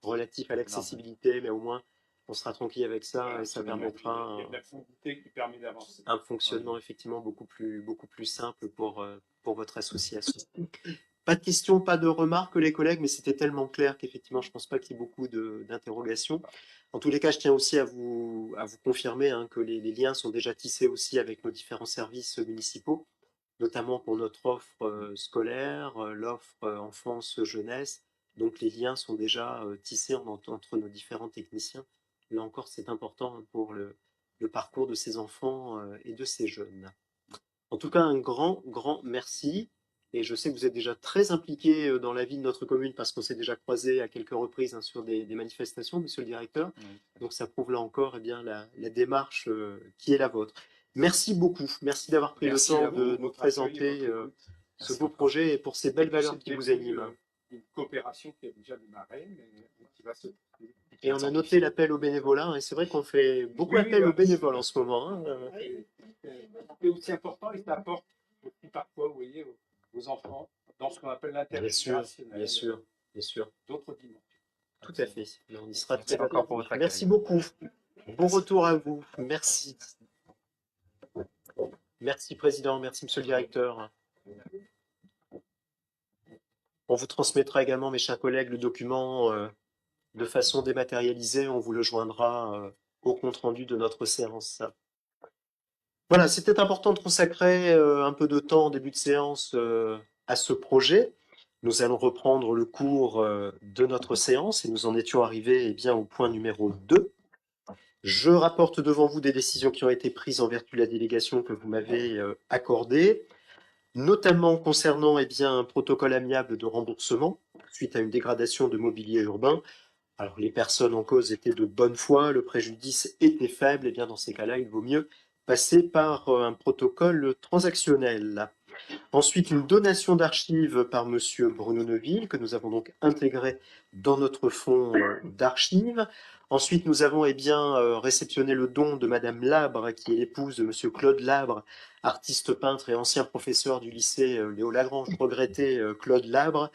relatifs à l'accessibilité, mais au moins on sera tranquille avec ça et ça permettra un fonctionnement effectivement beaucoup plus simple pour votre association. Pas de questions, pas de remarques, les collègues, mais c'était tellement clair qu'effectivement, je ne pense pas qu'il y ait beaucoup d'interrogations. En tous les cas, je tiens aussi à vous confirmer, hein, que les liens sont déjà tissés aussi avec nos différents services municipaux, notamment pour notre offre scolaire, l'offre enfance-jeunesse. Donc les liens sont déjà tissés entre nos différents techniciens. Là encore, c'est important, hein, pour le parcours de ces enfants et de ces jeunes. En tout cas, un grand merci. Et je sais que vous êtes déjà très impliqué dans la vie de notre commune parce qu'on s'est déjà croisé à quelques reprises, hein, sur des manifestations, monsieur le directeur. Oui. Donc ça prouve là encore, eh bien, la démarche qui est la vôtre. Merci beaucoup. Merci d'avoir pris le temps de nous présenter ce beau projet et pour ces belles valeurs qui vous animent. Une coopération qui a déjà démarré, mais qui va se... Et on a noté l'appel aux bénévolats, et c'est vrai qu'on fait beaucoup appel aux bénévoles en ce moment, hein. C'est aussi important et ça apporte aussi parfois, vous voyez, aux enfants dans ce qu'on appelle l'intergénérationnel. Bien sûr. D'autres dimensions. Tout à fait. On y sera Merci très encore pour votre accueil. Merci beaucoup. Bon retour à vous. Merci. Merci, Président. Merci, Monsieur le Directeur. On vous transmettra également, mes chers collègues, le document de façon dématérialisée. On vous le joindra au compte-rendu de notre séance. Voilà, c'était important de consacrer un peu de temps en début de séance à ce projet. Nous allons reprendre le cours de notre séance et nous en étions arrivés, eh bien, au point numéro 2. Je rapporte devant vous des décisions qui ont été prises en vertu de la délégation que vous m'avez accordée, notamment concernant, eh bien, un protocole amiable de remboursement suite à une dégradation de mobilier urbain. Alors les personnes en cause étaient de bonne foi, le préjudice était faible, et bien dans ces cas-là, il vaut mieux passer par un protocole transactionnel. Ensuite, une donation d'archives par monsieur Bruno Neuville, que nous avons donc intégré dans notre fonds d'archives. Ensuite, nous avons, eh bien, réceptionné le don de madame Labre, qui est l'épouse de monsieur Claude Labre, artiste peintre et ancien professeur du lycée Léo Lagrange, regretté Claude Labre.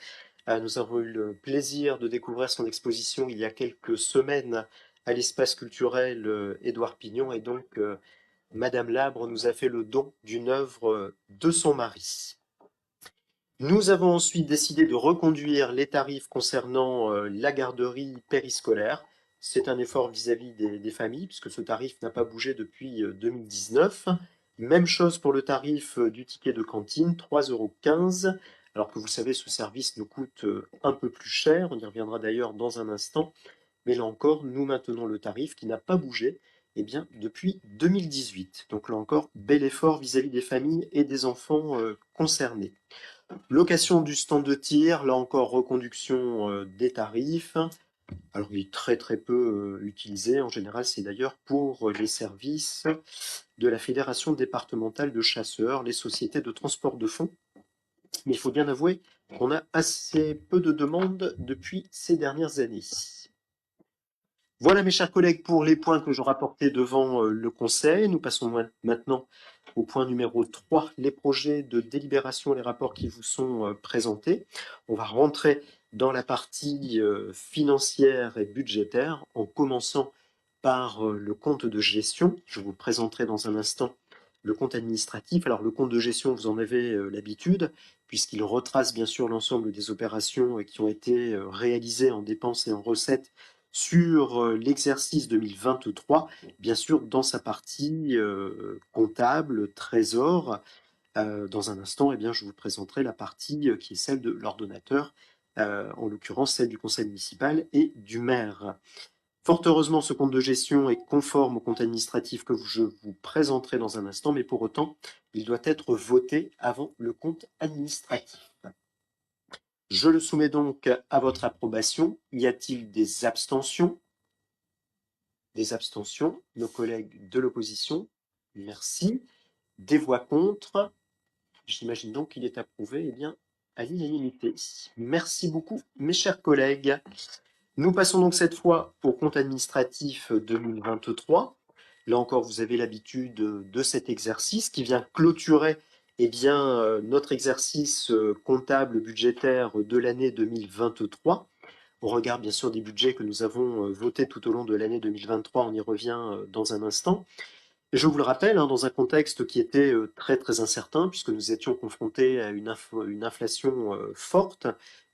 Nous avons eu le plaisir de découvrir son exposition il y a quelques semaines à l'espace culturel Édouard Pignon, et donc madame Labre nous a fait le don d'une œuvre de son mari. Nous avons ensuite décidé de reconduire les tarifs concernant la garderie périscolaire. C'est un effort vis-à-vis des familles, puisque ce tarif n'a pas bougé depuis 2019. Même chose pour le tarif du ticket de cantine, 3,15 €. Alors que vous savez, ce service nous coûte un peu plus cher, on y reviendra d'ailleurs dans un instant. Mais là encore, nous maintenons le tarif qui n'a pas bougé, eh bien, depuis 2018. Donc là encore, bel effort vis-à-vis des familles et des enfants concernés. Location du stand de tir, là encore reconduction des tarifs. Alors, il est très très peu utilisé. En général, c'est d'ailleurs pour les services de la Fédération départementale de chasseurs, les sociétés de transport de fonds. Mais il faut bien avouer qu'on a assez peu de demandes depuis ces dernières années. Voilà, mes chers collègues, pour les points que je rapportais devant le Conseil. Nous passons maintenant au point numéro 3, les projets de délibération et les rapports qui vous sont présentés. On va rentrer dans la partie financière et budgétaire en commençant par le compte de gestion. Je vous présenterai dans un instant le compte administratif. Alors, le compte de gestion, vous en avez l'habitude, puisqu'il retrace bien sûr l'ensemble des opérations qui ont été réalisées en dépenses et en recettes sur l'exercice 2023, bien sûr dans sa partie comptable, trésor. Dans un instant, eh bien, je vous présenterai la partie qui est celle de l'ordonnateur, en l'occurrence celle du conseil municipal et du maire. Fort heureusement, ce compte de gestion est conforme au compte administratif que je vous présenterai dans un instant, mais pour autant, il doit être voté avant le compte administratif. Je le soumets donc à votre approbation. Y a-t-il des abstentions? Des abstentions, nos collègues de l'opposition, merci. Des voix contre, j'imagine donc qu'il est approuvé bien, à l'unanimité. Merci beaucoup, mes chers collègues. Nous passons donc cette fois au compte administratif 2023. Là encore, vous avez l'habitude de cet exercice qui vient clôturer notre exercice comptable budgétaire de l'année 2023. Au regard bien sûr des budgets que nous avons votés tout au long de l'année 2023, on y revient dans un instant. Et je vous le rappelle, dans un contexte qui était très très incertain, puisque nous étions confrontés à une inflation forte,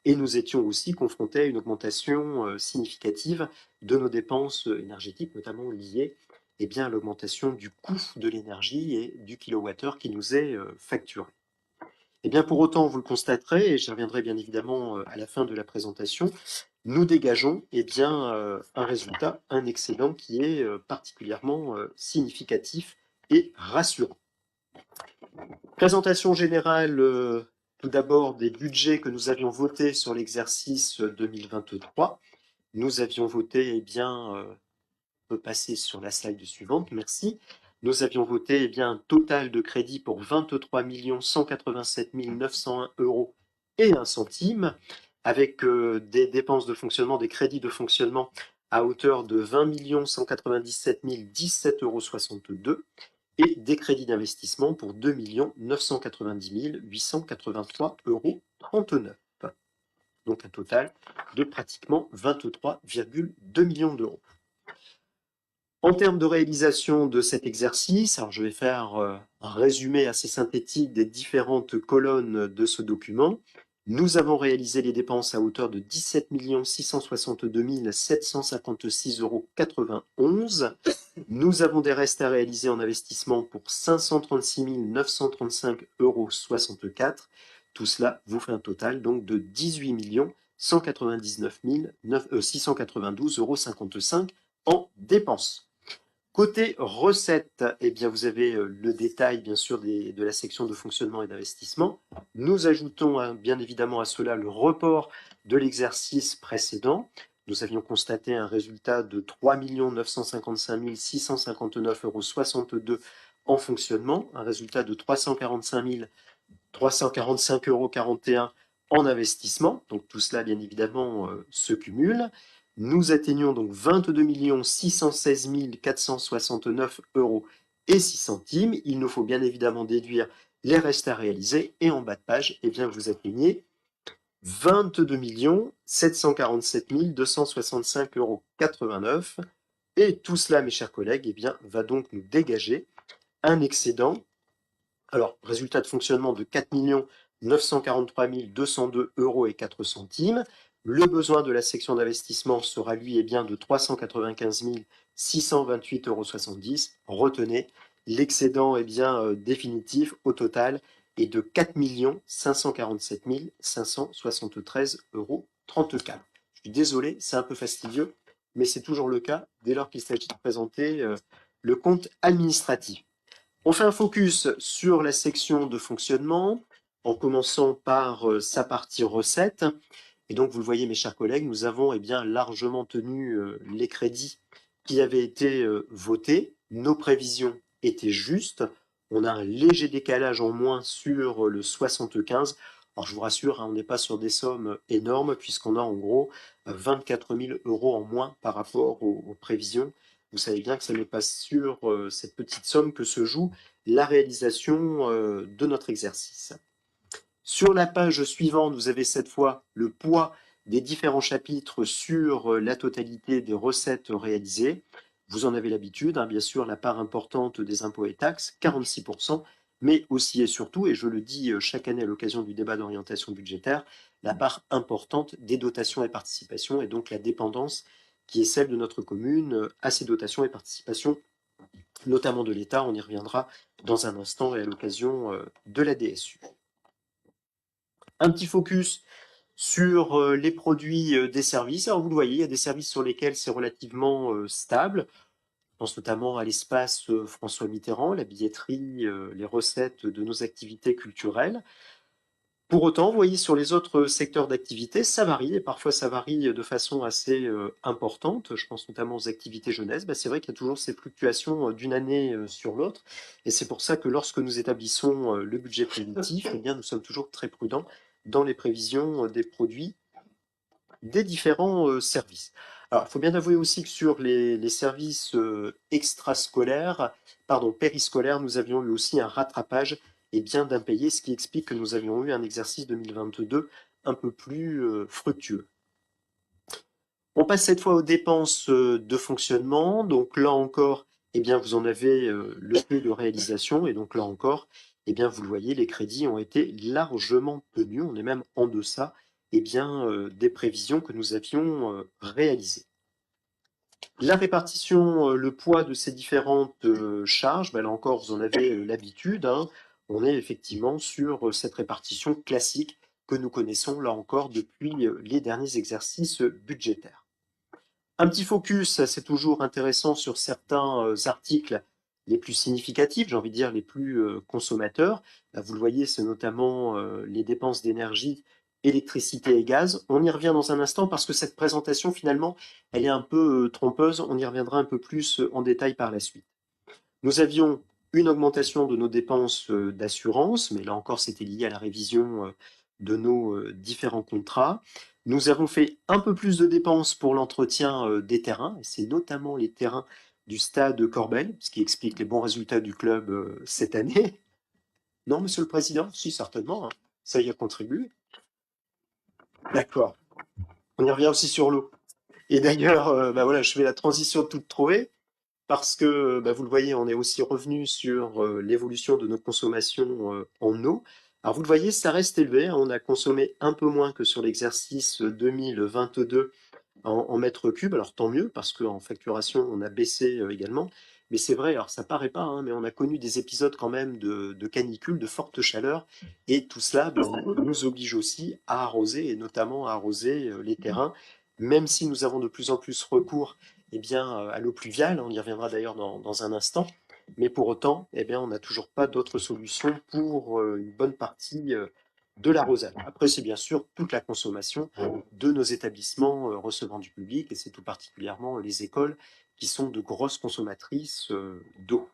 et nous étions aussi confrontés à une augmentation significative de nos dépenses énergétiques, notamment liées à l'augmentation du coût de l'énergie et du kilowattheure qui nous est facturé. Eh bien, pour autant, vous le constaterez, et j'y reviendrai bien évidemment à la fin de la présentation, nous dégageons un résultat, un excédent qui est particulièrement significatif et rassurant. Présentation générale, tout d'abord, des budgets que nous avions votés sur l'exercice 2023. Nous avions voté, on peut passer sur la slide suivante, merci. Nous avions voté un total de crédit pour 23 187 901 euros et 1 centime, avec des dépenses de fonctionnement, des crédits de fonctionnement à hauteur de 20 197 017,62 euros et des crédits d'investissement pour 2 990 883,39 euros. Donc un total de pratiquement 23,2 millions d'euros. En termes de réalisation de cet exercice, alors je vais faire un résumé assez synthétique des différentes colonnes de ce document. Nous avons réalisé les dépenses à hauteur de 17 662 756,91 euros. Nous avons des restes à réaliser en investissement pour 536 935,64 euros. Tout cela vous fait un total donc de 18 199 692,55 euros en dépenses. Côté recettes, vous avez le détail bien sûr de la section de fonctionnement et d'investissement. Nous ajoutons bien évidemment à cela le report de l'exercice précédent. Nous avions constaté un résultat de 3 955 659,62 euros en fonctionnement, un résultat de 345,41 euros en investissement. Donc tout cela bien évidemment se cumule. Nous atteignons donc 22 616 469 euros et 6 centimes. Il nous faut bien évidemment déduire les restes à réaliser et en bas de page, vous atteignez 22 747 265,89 euros. Et tout cela, mes chers collègues, va donc nous dégager un excédent. Alors, résultat de fonctionnement de 4 943 202,04 euros. Le besoin de la section d'investissement sera lui de 395 628,70 euros. Retenez, l'excédent définitif au total est de 4 547 573,34 euros. Je suis désolé, c'est un peu fastidieux, mais c'est toujours le cas dès lors qu'il s'agit de présenter le compte administratif. On fait un focus sur la section de fonctionnement, en commençant par sa partie recettes. Et donc, vous le voyez, mes chers collègues, nous avons bien largement tenu les crédits qui avaient été votés. Nos prévisions étaient justes. On a un léger décalage en moins sur le 75. Alors, je vous rassure, hein, on n'est pas sur des sommes énormes, puisqu'on a en gros 24 000 euros en moins par rapport aux prévisions. Vous savez bien que ce n'est pas sur cette petite somme que se joue la réalisation de notre exercice. Sur la page suivante, vous avez cette fois le poids des différents chapitres sur la totalité des recettes réalisées. Vous en avez l'habitude, hein, bien sûr, la part importante des impôts et taxes, 46%, mais aussi et surtout, et je le dis chaque année à l'occasion du débat d'orientation budgétaire, la part importante des dotations et participations, et donc la dépendance qui est celle de notre commune à ces dotations et participations, notamment de l'État. On y reviendra dans un instant et à l'occasion de la DSU. Un petit focus sur les produits des services. Alors vous le voyez, il y a des services sur lesquels c'est relativement stable. Je pense notamment à l'espace François Mitterrand, la billetterie, les recettes de nos activités culturelles. Pour autant, vous voyez, sur les autres secteurs d'activité, ça varie, et parfois ça varie de façon assez importante. Je pense notamment aux activités jeunesse. C'est vrai qu'il y a toujours ces fluctuations d'une année sur l'autre, et c'est pour ça que lorsque nous établissons le budget prédictif, eh bien, nous sommes toujours très prudents dans les prévisions des produits des différents services. Alors, il faut bien avouer aussi que sur les services extrascolaires, pardon, périscolaires, nous avions eu aussi un rattrapage et bien d'impayés, ce qui explique que nous avions eu un exercice 2022 un peu plus fructueux. On passe cette fois aux dépenses de fonctionnement. Donc là encore, eh bien, vous en avez le taux de réalisation. Et donc là encore, eh bien, vous le voyez, les crédits ont été largement tenus. On est même en deçà eh bien, des prévisions que nous avions réalisées. La répartition, le poids de ces différentes charges, là encore, vous en avez l'habitude, hein. On est effectivement sur cette répartition classique que nous connaissons là encore depuis les derniers exercices budgétaires. Un petit focus, c'est toujours intéressant sur certains articles les plus significatifs, j'ai envie de dire les plus consommateurs. Là, vous le voyez, c'est notamment les dépenses d'énergie, électricité et gaz. On y revient dans un instant parce que cette présentation, finalement, elle est un peu trompeuse. On y reviendra un peu plus en détail par la suite. Nous avions une augmentation de nos dépenses d'assurance, mais là encore, c'était lié à la révision de nos différents contrats. Nous avons fait un peu plus de dépenses pour l'entretien des terrains, et c'est notamment les terrains du stade Corbel, ce qui explique les bons résultats du club cette année. Non, Monsieur le Président? Si, certainement, hein. Ça y a contribué. D'accord. On y revient aussi sur l'eau. Et d'ailleurs, voilà, je fais la transition toute trouvée, parce que vous le voyez, on est aussi revenu sur l'évolution de nos consommations en eau. Alors vous le voyez, ça reste élevé, hein. On a consommé un peu moins que sur l'exercice 2022 en mètres cubes. Alors tant mieux, parce qu'en facturation, on a baissé également. Mais c'est vrai, alors ça paraît pas, hein, mais on a connu des épisodes quand même de canicule, de forte chaleur. Et tout cela nous oblige aussi à arroser, et notamment à arroser les terrains, même si nous avons de plus en plus recours eh bien, à l'eau pluviale. On y reviendra d'ailleurs dans un instant. Mais pour autant, eh bien, on n'a toujours pas d'autre solution pour une bonne partie de l'arrosage. Après, c'est bien sûr toute la consommation de nos établissements recevant du public, et c'est tout particulièrement les écoles qui sont de grosses consommatrices d'eau.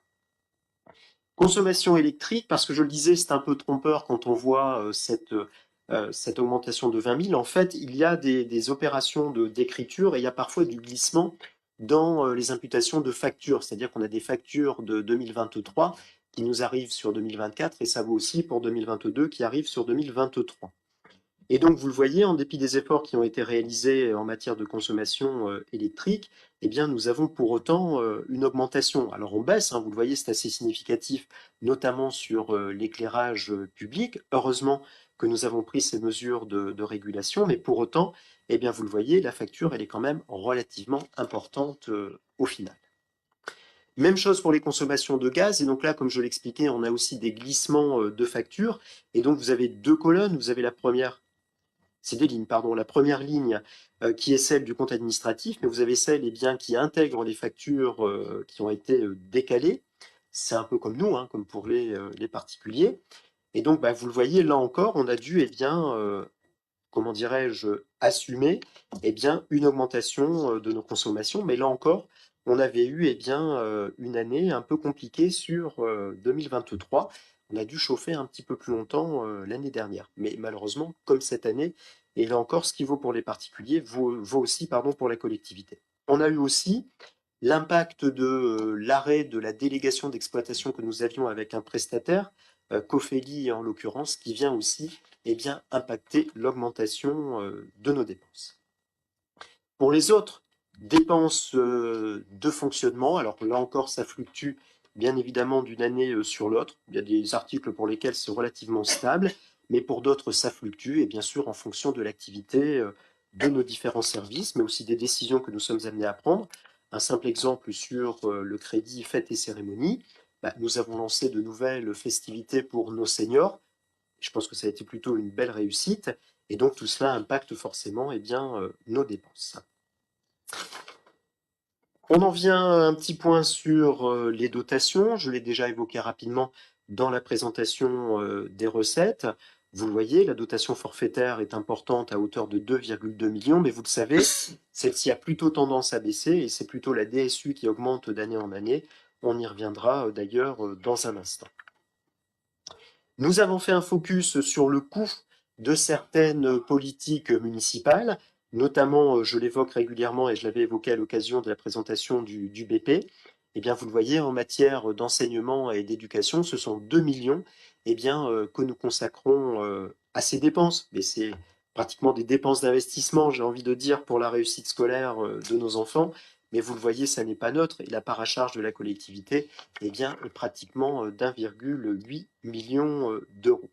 Consommation électrique, parce que je le disais, c'est un peu trompeur quand on voit cette augmentation de 20 000. En fait, il y a des opérations d'écriture et il y a parfois du glissement dans les imputations de factures. C'est-à-dire qu'on a des factures de 2023 qui nous arrivent sur 2024 et ça vaut aussi pour 2022 qui arrivent sur 2023. Et donc, vous le voyez, en dépit des efforts qui ont été réalisés en matière de consommation électrique, eh bien, nous avons pour autant une augmentation. Alors, on baisse, hein, vous le voyez, c'est assez significatif, notamment sur l'éclairage public. Heureusement que nous avons pris ces mesures de régulation, mais pour autant, eh bien, vous le voyez, la facture, elle est quand même relativement importante au final. Même chose pour les consommations de gaz. Et donc là, comme je l'expliquais, on a aussi des glissements de factures. Et donc, vous avez deux colonnes. Vous avez la première, c'est des lignes, pardon. La première ligne qui est celle du compte administratif, mais vous avez celle eh bien, qui intègre les factures qui ont été décalées. C'est un peu comme nous, hein, comme pour les particuliers. Et donc, vous le voyez, là encore, on a dû eh bien, comment dirais-je, assumer eh bien, une augmentation de nos consommations. Mais là encore, on avait eu eh bien, une année un peu compliquée sur 2023. On a dû chauffer un petit peu plus longtemps l'année dernière. Mais malheureusement, comme cette année, et là encore, ce qui vaut pour les particuliers vaut aussi pardon, pour la collectivité. On a eu aussi l'impact de l'arrêt de la délégation d'exploitation que nous avions avec un prestataire, Cofeli en l'occurrence, qui vient aussi eh bien, impacter l'augmentation de nos dépenses. Pour les autres dépenses de fonctionnement, alors là encore, ça fluctue bien évidemment d'une année sur l'autre. Il y a des articles pour lesquels c'est relativement stable, mais pour d'autres, ça fluctue, et bien sûr en fonction de l'activité de nos différents services, mais aussi des décisions que nous sommes amenés à prendre. Un simple exemple sur le crédit fêtes et cérémonies. Nous avons lancé de nouvelles festivités pour nos seniors. Je pense que ça a été plutôt une belle réussite, et donc tout cela impacte forcément eh bien, nos dépenses. On en vient à un petit point sur les dotations. Je l'ai déjà évoqué rapidement dans la présentation des recettes. Vous le voyez, la dotation forfaitaire est importante à hauteur de 2,2 millions, mais vous le savez, celle-ci a plutôt tendance à baisser et c'est plutôt la DSU qui augmente d'année en année. On y reviendra d'ailleurs dans un instant. Nous avons fait un focus sur le coût de certaines politiques municipales, notamment, je l'évoque régulièrement et je l'avais évoqué à l'occasion de la présentation du BP. Eh bien, vous le voyez, en matière d'enseignement et d'éducation, ce sont 2 millions eh bien, que nous consacrons à ces dépenses. Mais c'est pratiquement des dépenses d'investissement, j'ai envie de dire, pour la réussite scolaire de nos enfants. Mais vous le voyez, ça n'est pas neutre. Et la part à charge de la collectivité eh bien, est pratiquement d'1,8 million d'euros.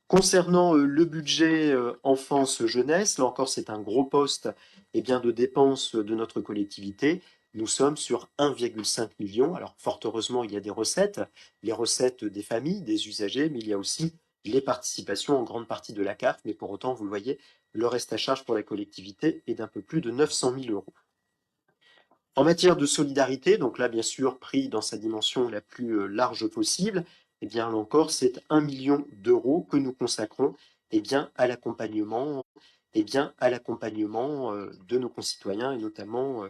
Concernant le budget enfance-jeunesse, là encore c'est un gros poste eh bien, de dépenses de notre collectivité. Nous sommes sur 1,5 million. Alors fort heureusement, il y a des recettes, les recettes des familles, des usagers, mais il y a aussi les participations en grande partie de la CAF. Mais pour autant, vous le voyez, le reste à charge pour la collectivité est d'un peu plus de 900 000 euros. En matière de solidarité, donc là, bien sûr, pris dans sa dimension la plus large possible, eh bien, là encore, c'est 1 million d'euros que nous consacrons eh bien, à l'accompagnement de nos concitoyens et notamment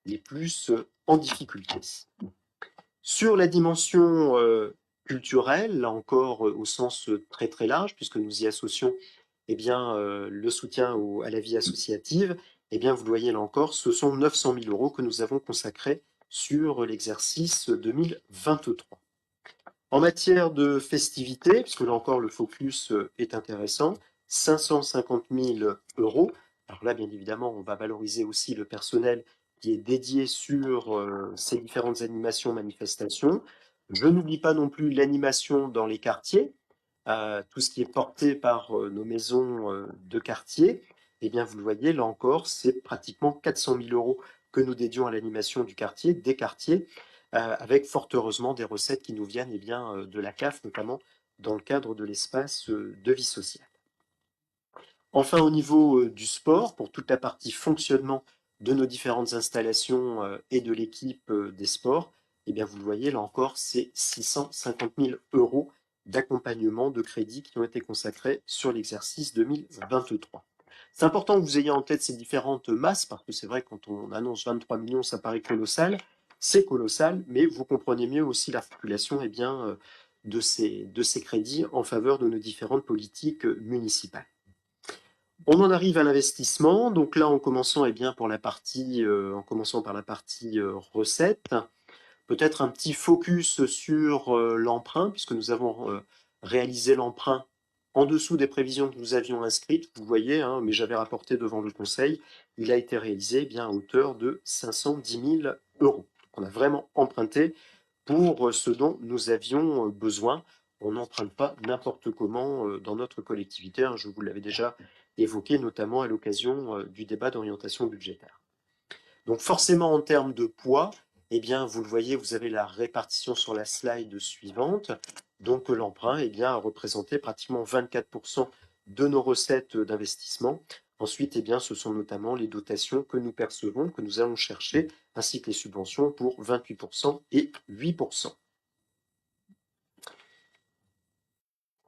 les plus en difficulté. Sur la dimension culturelle, là encore au sens très très large, puisque nous y associons eh bien, le soutien à la vie associative, eh bien, vous le voyez là encore, ce sont 900 000 euros que nous avons consacrés sur l'exercice 2023. En matière de festivités, puisque là encore le focus est intéressant, 550 000 euros. Alors là, bien évidemment, on va valoriser aussi le personnel qui est dédié sur ces différentes animations, manifestations. Je n'oublie pas non plus l'animation dans les quartiers, tout ce qui est porté par nos maisons de quartier. Eh bien, vous le voyez, là encore, c'est pratiquement 400 000 euros que nous dédions à l'animation du quartier, des quartiers, avec fort heureusement des recettes qui nous viennent eh bien, de la CAF, notamment dans le cadre de l'espace de vie sociale. Enfin, au niveau du sport, pour toute la partie fonctionnement de nos différentes installations et de l'équipe des sports, eh bien, vous le voyez, là encore, c'est 650 000 euros d'accompagnement de crédits qui ont été consacrés sur l'exercice 2023. C'est important que vous ayez en tête ces différentes masses, parce que c'est vrai, quand on annonce 23 millions, ça paraît colossal. C'est colossal, mais vous comprenez mieux aussi l'articulation eh bien, de ces crédits en faveur de nos différentes politiques municipales. On en arrive à l'investissement. Donc là, en commençant, eh bien, en commençant par la partie recettes, peut-être un petit focus sur l'emprunt, puisque nous avons réalisé l'emprunt en dessous des prévisions que nous avions inscrites. Vous voyez, hein, mais j'avais rapporté devant le Conseil, il a été réalisé eh bien, à hauteur de 510 000 euros. Donc, on a vraiment emprunté pour ce dont nous avions besoin. On n'emprunte pas n'importe comment dans notre collectivité. Hein, je vous l'avais déjà évoqué, notamment à l'occasion du débat d'orientation budgétaire. Donc forcément, en termes de poids, eh bien, vous le voyez, vous avez la répartition sur la slide suivante. Donc l'emprunt eh bien, a représenté pratiquement 24% de nos recettes d'investissement. Ensuite, eh bien, ce sont notamment les dotations que nous percevons, que nous allons chercher, ainsi que les subventions pour 28% et 8%.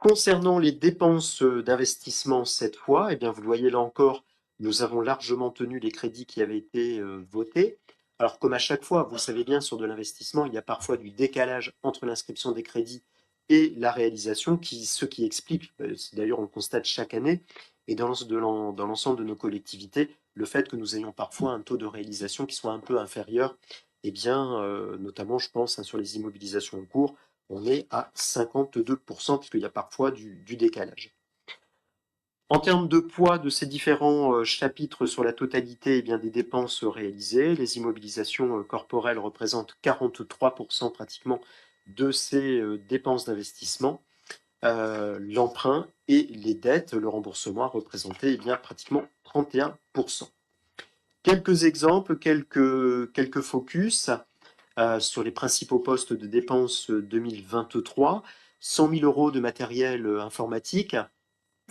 Concernant les dépenses d'investissement cette fois, eh bien, vous le voyez là encore, nous avons largement tenu les crédits qui avaient été votés. Alors, comme à chaque fois, vous le savez bien, sur de l'investissement, il y a parfois du décalage entre l'inscription des crédits et la réalisation, ce qui explique, d'ailleurs on le constate chaque année, et dans l'ensemble de nos collectivités, le fait que nous ayons parfois un taux de réalisation qui soit un peu inférieur, eh bien, notamment, je pense, sur les immobilisations en cours, on est à 52%, puisqu'il y a parfois du décalage. En termes de poids de ces différents chapitres sur la totalité des dépenses réalisées, les immobilisations corporelles représentent 43% pratiquement de ces dépenses d'investissement. L'emprunt et les dettes, le remboursement représentait pratiquement 31%. Quelques exemples, quelques focus sur les principaux postes de dépenses 2023. 100 000 euros de matériel informatique,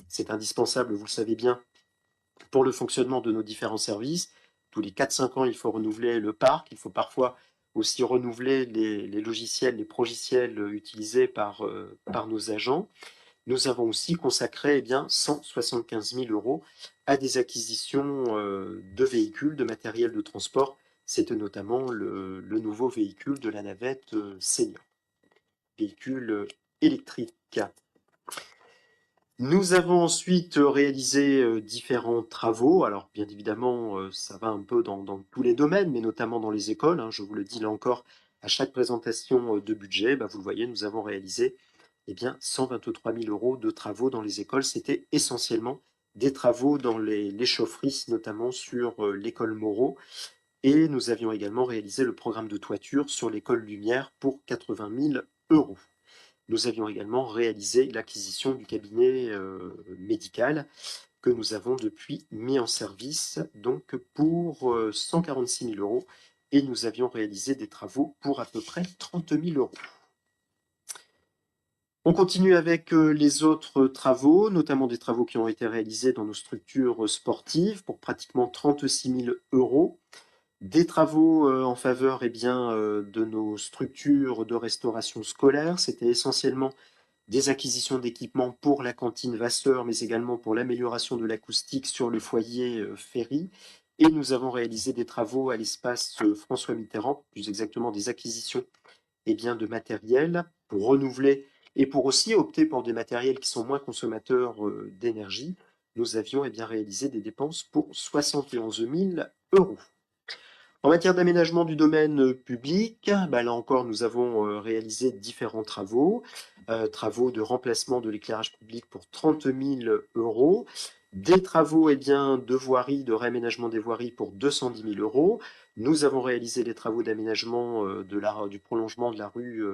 c'est indispensable, vous le savez bien, pour le fonctionnement de nos différents services. Tous les 4-5 ans, il faut renouveler le parc, il faut parfois aussi renouveler les logiciels, les progiciels utilisés par nos agents. Nous avons aussi consacré 175 000 euros à des acquisitions de véhicules, de matériel de transport. C'était notamment le nouveau véhicule de la navette senior, véhicule électrique. Nous avons ensuite réalisé différents travaux. Alors, bien évidemment, ça va un peu dans tous les domaines, mais notamment dans les écoles, hein. Je vous le dis là encore, à chaque présentation de budget, vous le voyez, nous avons réalisé 123 000 euros de travaux dans les écoles. C'était essentiellement des travaux dans les chaufferies, notamment sur l'école Moreau. Et nous avions également réalisé le programme de toiture sur l'école Lumière pour 80 000 euros. Nous avions également réalisé l'acquisition du cabinet médical que nous avons depuis mis en service, donc pour 146 000 euros, et nous avions réalisé des travaux pour à peu près 30 000 euros. On continue avec les autres travaux, notamment des travaux qui ont été réalisés dans nos structures sportives pour pratiquement 36 000 euros. Des travaux en faveur de nos structures de restauration scolaire. C'était essentiellement des acquisitions d'équipements pour la cantine Vasseur, mais également pour l'amélioration de l'acoustique sur le foyer Ferry. Et nous avons réalisé des travaux à l'espace François Mitterrand, plus exactement des acquisitions de matériel pour renouveler et pour aussi opter pour des matériels qui sont moins consommateurs d'énergie. Nous avions réalisé des dépenses pour 71 000 euros. En matière d'aménagement du domaine public, là encore, nous avons réalisé différents travaux. Travaux de remplacement de l'éclairage public pour 30 000 euros. Des travaux de voirie, de réaménagement des voiries pour 210 000 euros. Nous avons réalisé des travaux d'aménagement du prolongement de la rue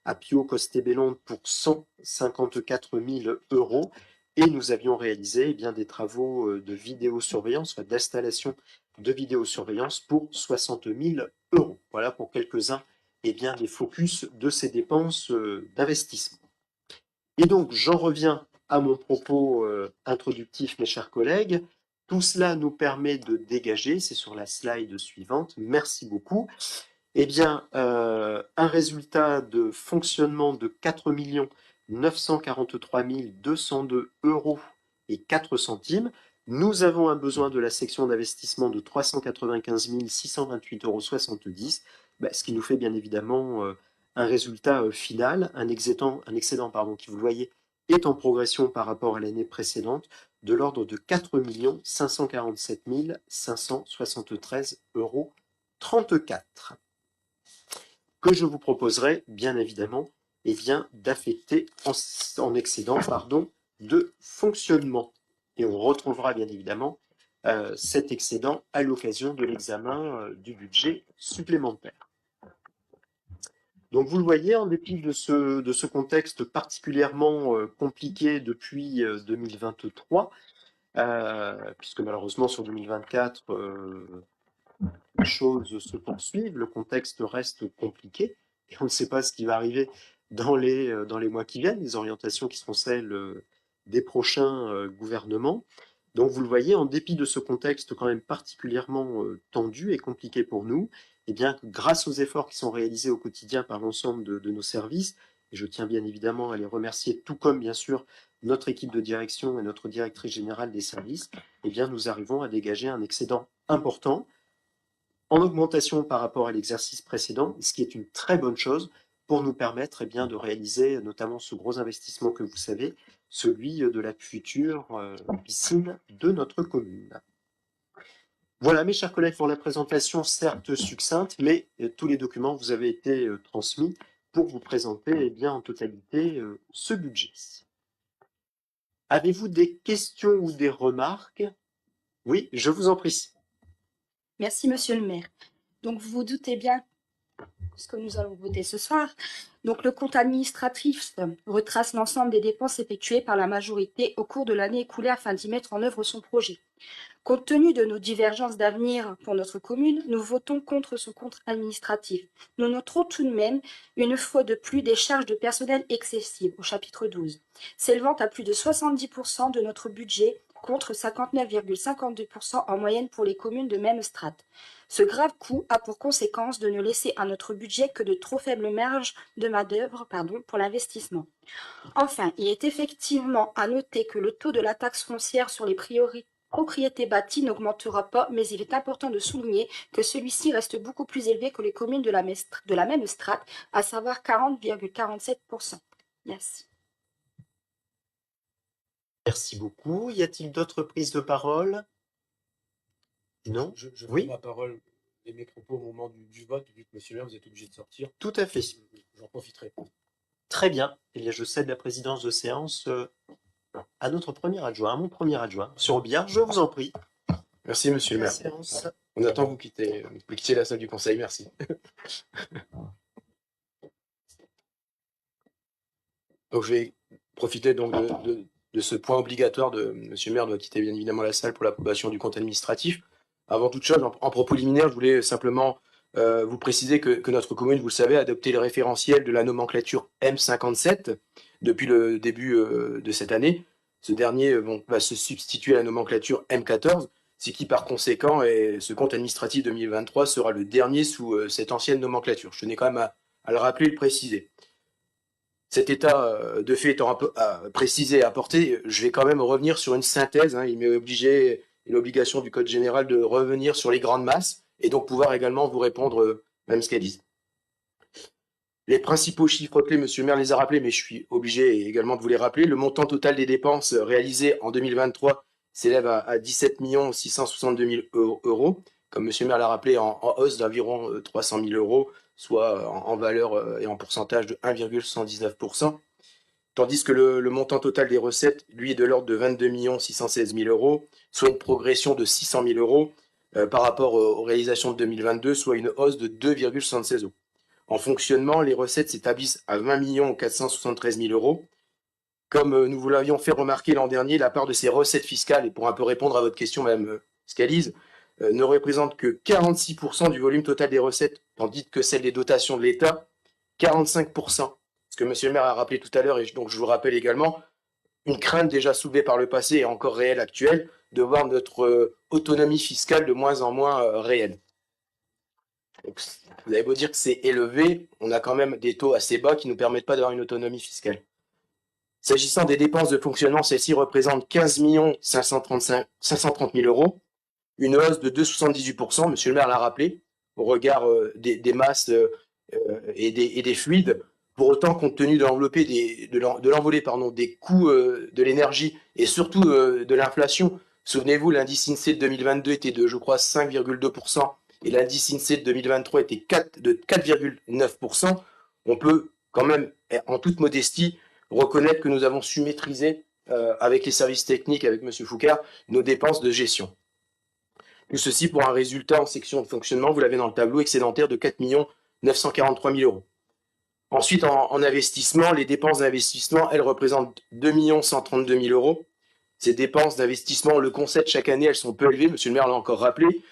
Appio Costebellon pour 154 000 euros. Et nous avions réalisé des travaux de vidéosurveillance, d'installation de vidéosurveillance pour 60 000 euros. Voilà pour quelques-uns des focus de ces dépenses d'investissement. Et donc, j'en reviens à mon propos introductif, mes chers collègues. Tout cela nous permet de dégager, c'est sur la slide suivante, merci beaucoup, un résultat de fonctionnement de 4 943 202 euros et 4 centimes. Nous avons un besoin de la section d'investissement de 395 628,70 euros, ce qui nous fait bien évidemment un résultat final, un excédent qui, vous le voyez, est en progression par rapport à l'année précédente, de l'ordre de 4 547 573,34 euros, que je vous proposerai bien évidemment d'affecter en excédent de fonctionnement. Et on retrouvera bien évidemment cet excédent à l'occasion de l'examen du budget supplémentaire. Donc vous le voyez, en dépit de ce contexte particulièrement compliqué depuis 2023, puisque malheureusement sur 2024, les choses se poursuivent, le contexte reste compliqué, et on ne sait pas ce qui va arriver dans les mois qui viennent, les orientations qui seront celles des prochains gouvernements. Donc vous le voyez, en dépit de ce contexte quand même particulièrement tendu et compliqué pour nous, grâce aux efforts qui sont réalisés au quotidien par l'ensemble de nos services, et je tiens bien évidemment à les remercier, tout comme bien sûr notre équipe de direction et notre directrice générale des services, eh bien, nous arrivons à dégager un excédent important en augmentation par rapport à l'exercice précédent, ce qui est une très bonne chose pour nous permettre de réaliser notamment ce gros investissement que vous savez, celui de la future piscine de notre commune. Voilà, mes chers collègues, pour la présentation, certes succincte, mais tous les documents vous avaient été transmis pour vous présenter en totalité ce budget. Avez-vous des questions ou des remarques? Oui, je vous en prie. Merci, monsieur le maire. Donc, vous vous doutez bien ce que nous allons voter ce soir. Donc, le compte administratif retrace l'ensemble des dépenses effectuées par la majorité au cours de l'année écoulée afin d'y mettre en œuvre son projet. Compte tenu de nos divergences d'avenir pour notre commune, nous votons contre ce compte administratif. Nous noterons tout de même, une fois de plus, des charges de personnel excessives au chapitre 12, s'élevant à plus de 70% de notre budget contre 59,52% en moyenne pour les communes de même strate. Ce grave coût a pour conséquence de ne laisser à notre budget que de trop faibles marges de main-d'œuvre pour l'investissement. Enfin, il est effectivement à noter que le taux de la taxe foncière sur les propriétés bâties n'augmentera pas, mais il est important de souligner que celui-ci reste beaucoup plus élevé que les communes de la même strate, à savoir 40,47%. Merci. Merci beaucoup. Y a-t-il d'autres prises de parole? Non? Je Oui. prends ma parole et mes propos au moment du vote, vu que monsieur le maire, vous êtes obligé de sortir. Tout à fait. J'en profiterai. Très bien. Eh bien, je cède la présidence de séance à notre premier adjoint, à mon premier adjoint. Monsieur Robillard, je vous en prie. Merci, monsieur le La maire. séance. On attend que vous quittiez la salle du conseil. Merci. Donc, je vais profiter donc de ce point obligatoire de monsieur le maire doit quitter bien évidemment la salle pour l'approbation du compte administratif. Avant toute chose, en propos liminaire, je voulais simplement vous préciser que notre commune, vous le savez, a adopté le référentiel de la nomenclature M57 depuis le début de cette année. Ce dernier va se substituer à la nomenclature M14, ce qui par conséquent, ce compte administratif 2023 sera le dernier sous cette ancienne nomenclature. Je tenais quand même à le rappeler et le préciser. Cet état de fait étant précisé et apporté, je vais quand même revenir sur une synthèse. Il m'est obligé, et l'obligation du Code général de revenir sur les grandes masses et donc pouvoir également vous répondre, Mme Scalise. Les principaux chiffres clés, monsieur le maire les a rappelés, mais je suis obligé également de vous les rappeler. Le montant total des dépenses réalisées en 2023 s'élève à 17 662 000 euros, comme monsieur le maire l'a rappelé, en hausse d'environ 300 000 euros, soit en valeur et en pourcentage de 1,79%, tandis que le montant total des recettes, lui, est de l'ordre de 22 616 000 euros, soit une progression de 600 000 euros par rapport aux réalisations de 2022, soit une hausse de 2,76 euros. En fonctionnement, les recettes s'établissent à 20 473 000 euros. Comme nous vous l'avions fait remarquer l'an dernier, la part de ces recettes fiscales, et pour un peu répondre à votre question, Mme Scalise, ne représente que 46% du volume total des recettes, tandis que celle des dotations de l'État, 45%. Ce que monsieur le maire a rappelé tout à l'heure, et donc je vous rappelle également, une crainte déjà soulevée par le passé et encore réelle actuelle, de voir notre autonomie fiscale de moins en moins réelle. Donc, vous avez beau dire que c'est élevé, on a quand même des taux assez bas qui ne nous permettent pas d'avoir une autonomie fiscale. S'agissant des dépenses de fonctionnement, celles-ci représentent 15 530 000 euros, une hausse de 2,78%, monsieur le maire l'a rappelé, au regard des masses et des fluides. Pour autant, compte tenu de l'envolée des coûts de l'énergie et surtout de l'inflation, souvenez-vous, l'indice INSEE de 2022 était de, je crois, 5,2%, et l'indice INSEE de 2023 était de 4,9%. On peut quand même, en toute modestie, reconnaître que nous avons su maîtriser, avec les services techniques, avec M. Foucard, nos dépenses de gestion. Tout ceci pour un résultat en section de fonctionnement, vous l'avez dans le tableau, excédentaire de 4 943 000 euros. Ensuite, en investissement, les dépenses d'investissement, elles représentent 2 132 000 euros. Ces dépenses d'investissement, on le concède chaque année, elles sont peu élevées, monsieur le maire l'a encore rappelé,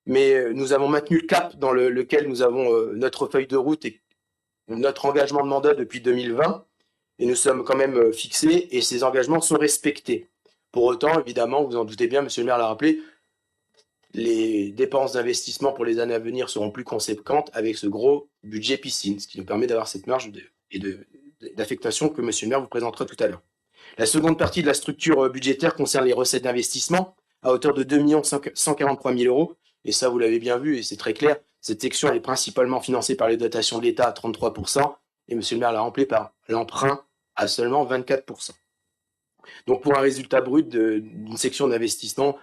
mais nous avons maintenu le cap dans lequel nous avons notre feuille de route et notre engagement de mandat depuis 2020, et nous sommes quand même fixés, et ces engagements sont respectés. Pour autant, évidemment, vous en doutez bien, monsieur le maire l'a rappelé, les dépenses d'investissement pour les années à venir seront plus conséquentes avec ce gros budget piscine, ce qui nous permet d'avoir cette marge et de d'affectation que monsieur le maire vous présentera tout à l'heure. La seconde partie de la structure budgétaire concerne les recettes d'investissement à hauteur de 2 143 000 euros. Et ça, vous l'avez bien vu, et c'est très clair. Cette section est principalement financée par les dotations de l'État à 33%, et monsieur le maire l'a rempli par l'emprunt à seulement 24%. Donc, pour un résultat brut d'une section d'investissement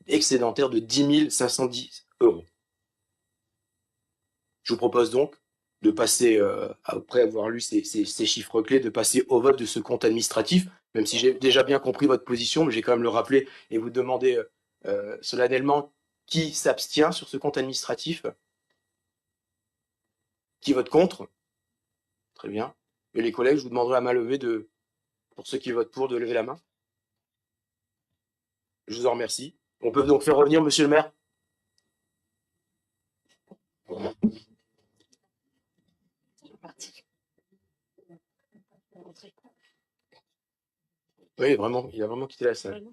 excédentaire de 10 510 euros. Je vous propose donc de passer, après avoir lu ces chiffres clés, de passer au vote de ce compte administratif, même si j'ai déjà bien compris votre position, mais j'ai quand même le rappeler et vous demander solennellement qui s'abstient sur ce compte administratif. Qui vote contre? Très bien. Et les collègues, je vous demanderai à main levée pour ceux qui votent pour, de lever la main. Je vous en remercie. On peut donc faire revenir, monsieur le maire? Oui, vraiment, il a vraiment quitté la salle.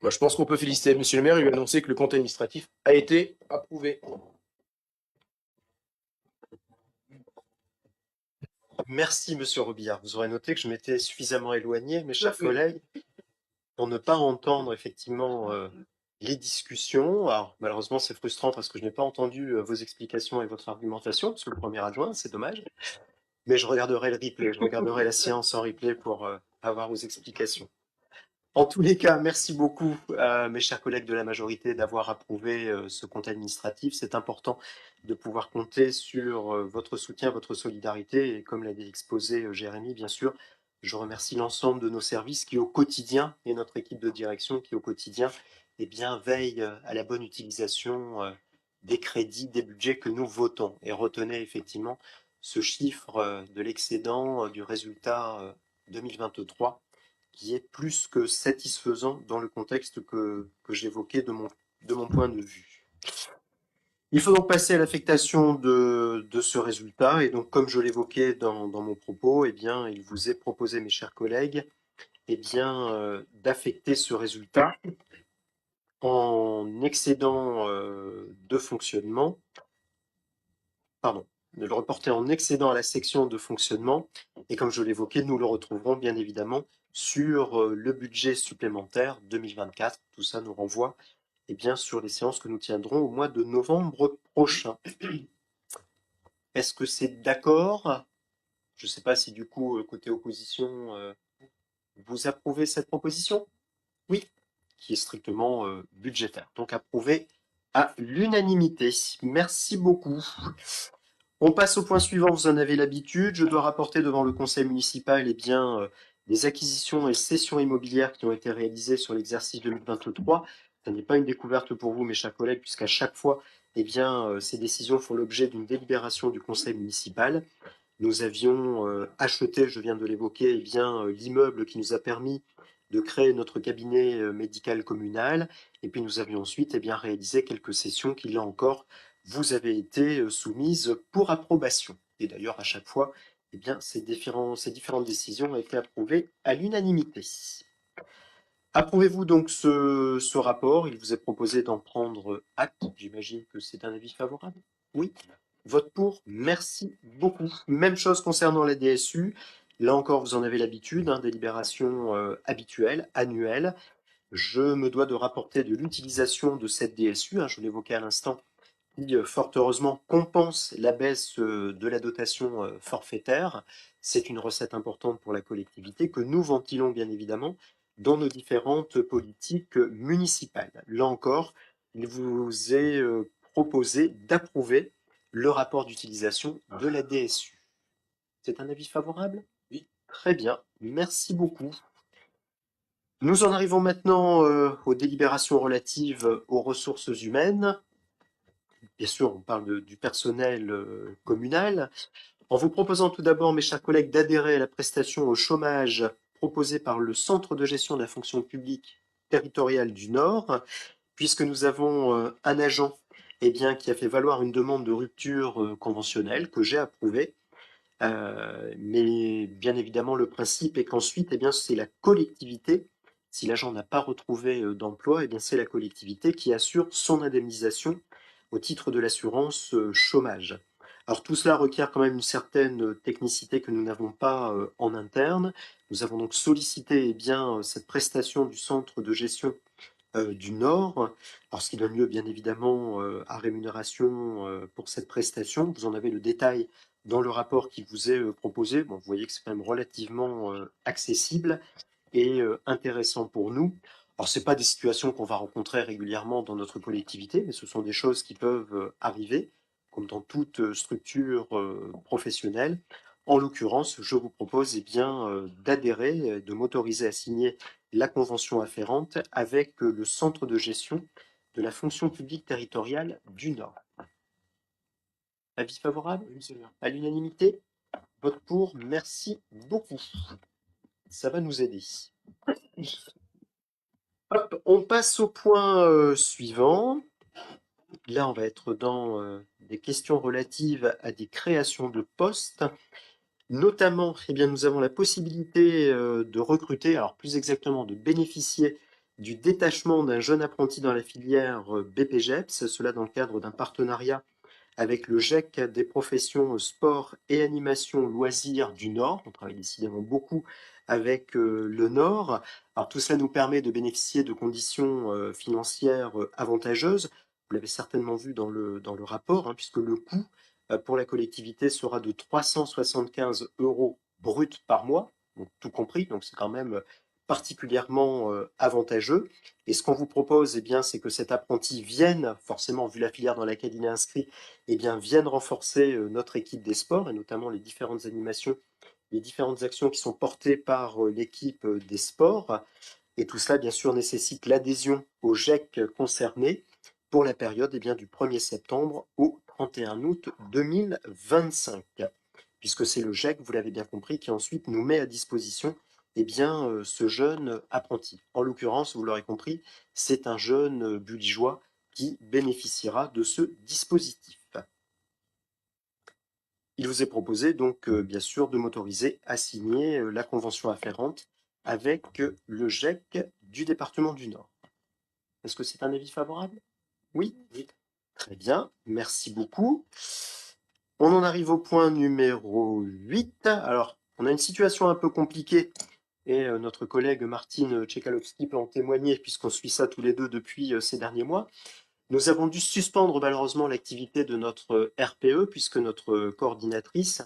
Moi, je pense qu'on peut féliciter monsieur le maire et lui annoncer que le compte administratif a été approuvé. Merci, monsieur Robillard. Vous aurez noté que je m'étais suffisamment éloigné, mes chers collègues, pour ne pas entendre effectivement les discussions. Alors, malheureusement, c'est frustrant parce que je n'ai pas entendu vos explications et votre argumentation, parce que le premier adjoint, c'est dommage. Mais je regarderai le replay, je regarderai la séance en replay pour avoir vos explications. En tous les cas, merci beaucoup à mes chers collègues de la majorité d'avoir approuvé ce compte administratif. C'est important de pouvoir compter sur votre soutien, votre solidarité. Et comme l'a exposé Jérémy, bien sûr, je remercie l'ensemble de nos services qui au quotidien, et notre équipe de direction qui au quotidien, eh bien, veille à la bonne utilisation des crédits, des budgets que nous votons. Et retenez effectivement ce chiffre de l'excédent du résultat 2023 qui est plus que satisfaisant dans le contexte que j'évoquais de mon point de vue. Il faut donc passer à l'affectation de ce résultat, et donc comme je l'évoquais dans mon propos, eh bien, il vous est proposé, mes chers collègues, eh bien, d'affecter ce résultat en excédent de fonctionnement, pardon, de le reporter en excédent à la section de fonctionnement, et comme je l'évoquais, nous le retrouverons bien évidemment sur le budget supplémentaire 2024. Tout ça nous renvoie eh bien, sur les séances que nous tiendrons au mois de novembre prochain. Est-ce que c'est d'accord? Je ne sais pas si du coup, côté opposition, vous approuvez cette proposition? Oui, qui est strictement budgétaire. Donc approuvé à l'unanimité. Merci beaucoup. On passe au point suivant, vous en avez l'habitude. Je dois rapporter devant le conseil municipal eh bien, les acquisitions et cessions immobilières qui ont été réalisées sur l'exercice 2023. Ce n'est pas une découverte pour vous, mes chers collègues, puisqu'à chaque fois, eh bien, ces décisions font l'objet d'une délibération du conseil municipal. Nous avions acheté, je viens de l'évoquer, eh bien, l'immeuble qui nous a permis de créer notre cabinet médical communal. Et puis nous avions ensuite eh bien, réalisé quelques cessions qui, là encore, vous avez été soumises pour approbation. Et d'ailleurs, à chaque fois, eh bien, ces différentes décisions ont été approuvées à l'unanimité. Approuvez-vous donc ce rapport? Il vous est proposé d'en prendre acte. J'imagine que c'est un avis favorable. Oui. Vote pour. Merci beaucoup. Même chose concernant la DSU. Là encore, vous en avez l'habitude, hein, délibération habituelle, annuelle. Je me dois de rapporter de l'utilisation de cette DSU, hein, je l'évoquais à l'instant, qui fort heureusement compense la baisse de la dotation forfaitaire. C'est une recette importante pour la collectivité que nous ventilons bien évidemment dans nos différentes politiques municipales. Là encore, il vous est proposé d'approuver le rapport d'utilisation de la DSU. C'est un avis favorable? Oui. Très bien, merci beaucoup. Nous en arrivons maintenant aux délibérations relatives aux ressources humaines. Bien sûr, on parle du personnel communal. En vous proposant tout d'abord, mes chers collègues, d'adhérer à la prestation au chômage proposée par le Centre de gestion de la fonction publique territoriale du Nord, puisque nous avons un agent eh bien, qui a fait valoir une demande de rupture conventionnelle que j'ai approuvée. Mais bien évidemment, le principe est qu'ensuite, eh bien, c'est la collectivité. Si l'agent n'a pas retrouvé d'emploi, eh bien, c'est la collectivité qui assure son indemnisation au titre de l'assurance chômage. Alors tout cela requiert quand même une certaine technicité que nous n'avons pas en interne. Nous avons donc sollicité cette prestation du centre de gestion du Nord, alors ce qui donne lieu bien évidemment à rémunération pour cette prestation. Vous en avez le détail dans le rapport qui vous est proposé. Bon, vous voyez que c'est quand même relativement accessible et intéressant pour nous. Alors, ce n'est pas des situations qu'on va rencontrer régulièrement dans notre collectivité, mais ce sont des choses qui peuvent arriver, comme dans toute structure professionnelle. En l'occurrence, je vous propose d'adhérer, de m'autoriser à signer la convention afférente avec le centre de gestion de la fonction publique territoriale du Nord. Avis favorable? À l'unanimité? Vote pour, merci beaucoup. Ça va nous aider. Hop, on passe au point suivant. Là, on va être dans des questions relatives à des créations de postes. Notamment, nous avons la possibilité de recruter, alors plus exactement de bénéficier du détachement d'un jeune apprenti dans la filière BPGEPS, cela dans le cadre d'un partenariat avec le GEC des professions sport et animation loisirs du Nord. On travaille décidément beaucoup avec le Nord. Alors tout cela nous permet de bénéficier de conditions financières avantageuses. Vous l'avez certainement vu dans le rapport, puisque le coût pour la collectivité sera de 375 € bruts par mois, donc tout compris, donc c'est quand même particulièrement avantageux. Et ce qu'on vous propose, c'est que cet apprenti vienne, forcément vu la filière dans laquelle il est inscrit, viennent renforcer notre équipe des sports et notamment les différentes animations, les différentes actions qui sont portées par l'équipe des sports. Et tout cela, bien sûr, nécessite l'adhésion au GEC concerné pour la période du 1er septembre au 31 août 2025, puisque c'est le GEC, vous l'avez bien compris, qui ensuite nous met à disposition ce jeune apprenti. En l'occurrence, vous l'aurez compris, c'est un jeune buligeois qui bénéficiera de ce dispositif. Il vous est proposé donc bien sûr de m'autoriser à signer la convention afférente avec le GEC du département du Nord. Est-ce que c'est un avis favorable? Oui? Oui. Très bien, merci beaucoup. On en arrive au point numéro 8. Alors, on a une situation un peu compliquée et notre collègue Martine Tchekalovski peut en témoigner puisqu'on suit ça tous les deux depuis ces derniers mois. Nous avons dû suspendre malheureusement l'activité de notre RPE puisque notre coordinatrice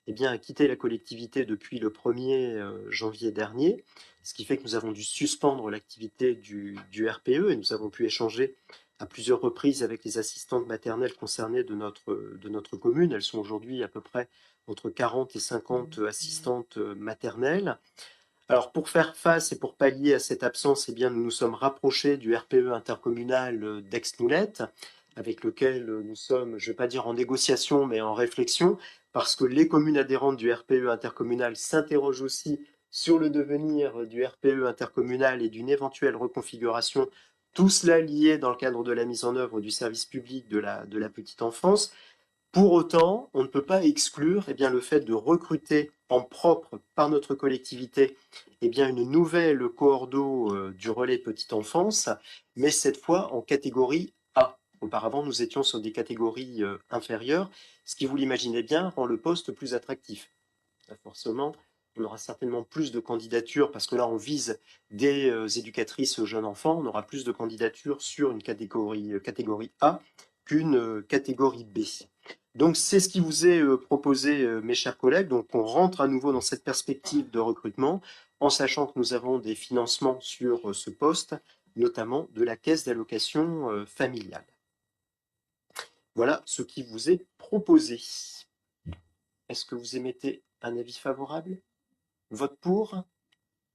a quitté la collectivité depuis le 1er janvier dernier, ce qui fait que nous avons dû suspendre l'activité du RPE et nous avons pu échanger à plusieurs reprises avec les assistantes maternelles concernées de notre commune. Elles sont aujourd'hui à peu près entre 40 et 50 assistantes maternelles. Alors pour faire face et pour pallier à cette absence, nous nous sommes rapprochés du RPE intercommunal d'Aix-Noulette, avec lequel nous sommes, je ne vais pas dire en négociation, mais en réflexion, parce que les communes adhérentes du RPE intercommunal s'interrogent aussi sur le devenir du RPE intercommunal et d'une éventuelle reconfiguration, tout cela lié dans le cadre de la mise en œuvre du service public de la petite enfance. Pour autant, on ne peut pas exclure le fait de recruter en propre par notre collectivité une nouvelle coordo du relais petite enfance, mais cette fois en catégorie A. Auparavant, nous étions sur des catégories inférieures, ce qui, vous l'imaginez bien, rend le poste plus attractif. Forcément, on aura certainement plus de candidatures, parce que là, on vise des éducatrices jeunes enfants, on aura plus de candidatures sur une catégorie A qu'une catégorie B. Donc, c'est ce qui vous est proposé, mes chers collègues. Donc, on rentre à nouveau dans cette perspective de recrutement, en sachant que nous avons des financements sur ce poste, notamment de la caisse d'allocation familiale. Voilà ce qui vous est proposé. Est-ce que vous émettez un avis favorable? Vote pour?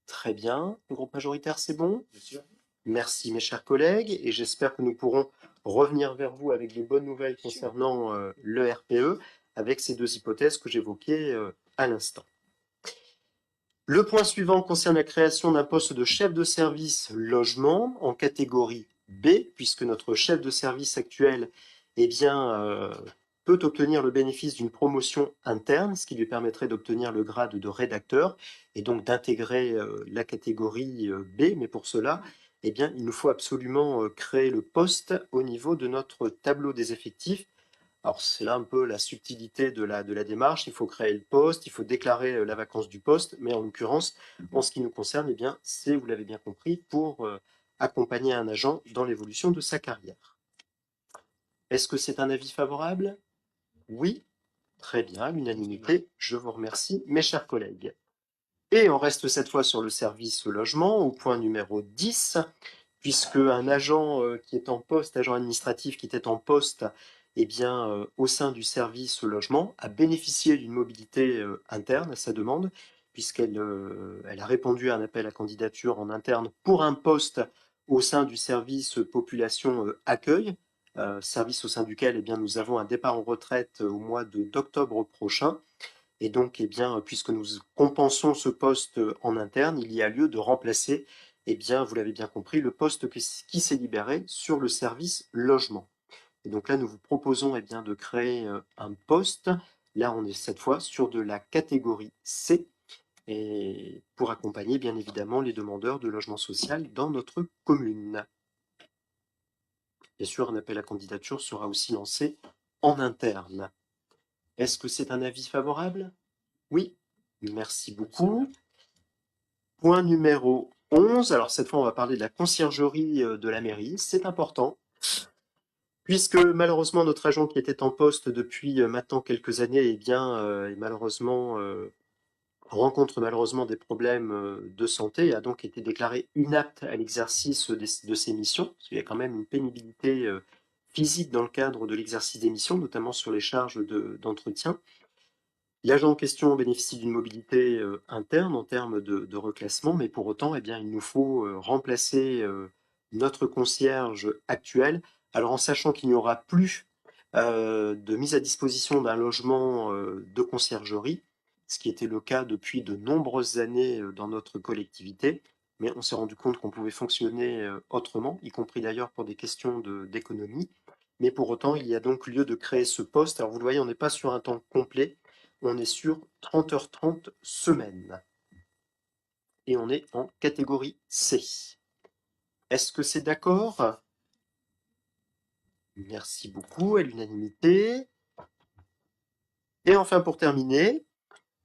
Très bien. Le groupe majoritaire, c'est bon? Bien sûr. Merci, mes chers collègues, et j'espère que nous pourrons revenir vers vous avec de bonnes nouvelles concernant le RPE, avec ces deux hypothèses que j'évoquais à l'instant. Le point suivant concerne la création d'un poste de chef de service logement en catégorie B, puisque notre chef de service actuel peut obtenir le bénéfice d'une promotion interne, ce qui lui permettrait d'obtenir le grade de rédacteur et donc d'intégrer la catégorie B. Mais pour cela, eh bien, il nous faut absolument créer le poste au niveau de notre tableau des effectifs. Alors, c'est là un peu la subtilité de la démarche. Il faut créer le poste, il faut déclarer la vacance du poste, mais en l'occurrence, en ce qui nous concerne, eh bien, c'est, vous l'avez bien compris, pour accompagner un agent dans l'évolution de sa carrière. Est-ce que c'est un avis favorable? Oui, très bien, l'unanimité. Je vous remercie, mes chers collègues. Et on reste cette fois sur le service logement, au point numéro 10, puisque un agent qui est en poste, agent administratif qui était en poste, eh bien, au sein du service logement, a bénéficié d'une mobilité interne à sa demande, puisqu'elle elle a répondu à un appel à candidature en interne pour un poste au sein du service population accueil, service au sein duquel eh bien, nous avons un départ en retraite au mois d'octobre prochain. Et donc, eh bien, puisque nous compensons ce poste en interne, il y a lieu de remplacer, eh bien, vous l'avez bien compris, le poste qui s'est libéré sur le service logement. Et donc là, nous vous proposons eh bien, de créer un poste. Là, on est cette fois sur de la catégorie C, et pour accompagner bien évidemment les demandeurs de logement social dans notre commune. Bien sûr, un appel à candidature sera aussi lancé en interne. Est-ce que c'est un avis favorable? Oui, merci beaucoup. Point numéro 11. Alors cette fois, on va parler de la conciergerie de la mairie. C'est important, puisque malheureusement, notre agent qui était en poste depuis maintenant quelques années, eh bien, rencontre malheureusement des problèmes de santé et a donc été déclaré inapte à l'exercice de ses missions, parce qu'il y a quand même une pénibilité physique dans le cadre de l'exercice des missions, notamment sur les charges d'entretien. L'agent en question bénéficie d'une mobilité interne en termes de reclassement, mais pour autant, eh bien, il nous faut remplacer notre concierge actuel. Alors en sachant qu'il n'y aura plus de mise à disposition d'un logement de conciergerie, ce qui était le cas depuis de nombreuses années dans notre collectivité, mais on s'est rendu compte qu'on pouvait fonctionner autrement, y compris d'ailleurs pour des questions d'économie. Mais pour autant, il y a donc lieu de créer ce poste. Alors vous le voyez, on n'est pas sur un temps complet, on est sur 30h30 semaine. Et on est en catégorie C. Est-ce que c'est d'accord? Merci beaucoup, à l'unanimité. Et enfin, pour terminer,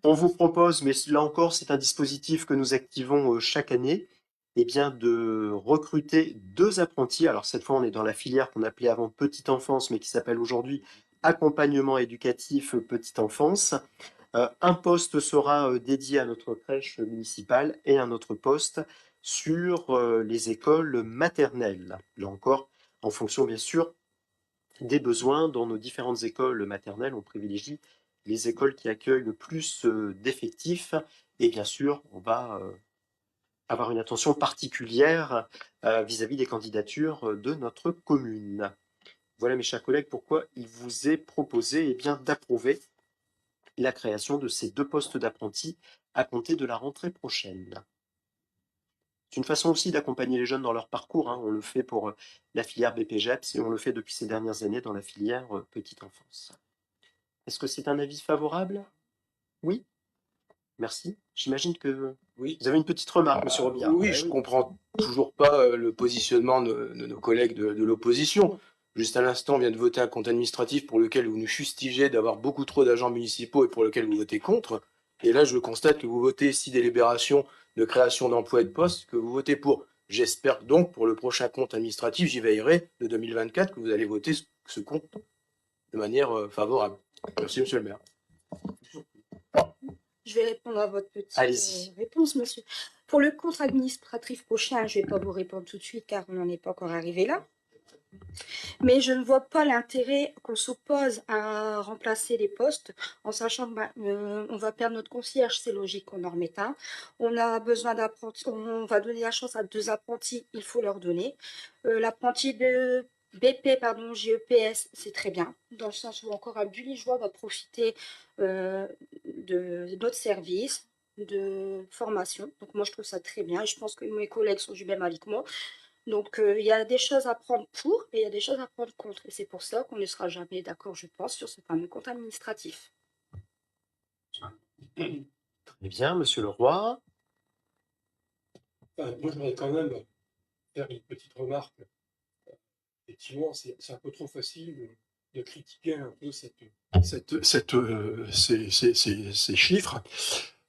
on vous propose, mais là encore, c'est un dispositif que nous activons chaque année, eh bien, de recruter 2 apprentis. Alors cette fois, on est dans la filière qu'on appelait avant petite enfance, mais qui s'appelle aujourd'hui accompagnement éducatif petite enfance. Un poste sera dédié à notre crèche municipale et un autre poste sur les écoles maternelles. Là encore, en fonction bien sûr des besoins dans nos différentes écoles maternelles, on privilégie les écoles qui accueillent le plus d'effectifs et bien sûr, on va avoir une attention particulière vis-à-vis des candidatures de notre commune. Voilà mes chers collègues pourquoi il vous est proposé eh bien, d'approuver la création de ces 2 postes d'apprentis à compter de la rentrée prochaine. C'est une façon aussi d'accompagner les jeunes dans leur parcours, hein. On le fait pour la filière BPGEPS et on le fait depuis ces dernières années dans la filière petite enfance. Est-ce que c'est un avis favorable? Oui? Merci. J'imagine que Oui. vous avez une petite remarque, monsieur Robillard. Oui, je comprends toujours pas le positionnement de nos collègues de l'opposition. Juste à l'instant, on vient de voter un compte administratif pour lequel vous nous fustigez d'avoir beaucoup trop d'agents municipaux et pour lequel vous votez contre. Et là, je constate que vous votez 6 délibérations de création d'emplois et de postes, que vous votez pour. J'espère donc pour le prochain compte administratif, j'y veillerai, de 2024, que vous allez voter ce compte de manière favorable. Merci, monsieur le maire. Je vais répondre à votre petite Allez-y. réponse, monsieur. Pour le compte administratif prochain, je ne vais pas vous répondre tout de suite car on n'en est pas encore arrivé là. Mais je ne vois pas l'intérêt qu'on s'oppose à remplacer les postes en sachant qu'on va perdre notre concierge, c'est logique qu'on en remette un. On a besoin d'apprentis, on va donner la chance à 2 apprentis, il faut leur donner. L'apprenti de BP, pardon, GEPS, c'est très bien, dans le sens où encore un Buligeois va profiter de notre service de formation. Donc moi, je trouve ça très bien et je pense que mes collègues sont du même avis que moi. Donc, il y a des choses à prendre pour et il y a des choses à prendre contre. Et c'est pour ça qu'on ne sera jamais d'accord, je pense, sur ce fameux compte administratif. Très bien, monsieur Leroy. Moi, je voudrais quand même faire une petite remarque. Effectivement, c'est un peu trop facile de critiquer un peu ces chiffres.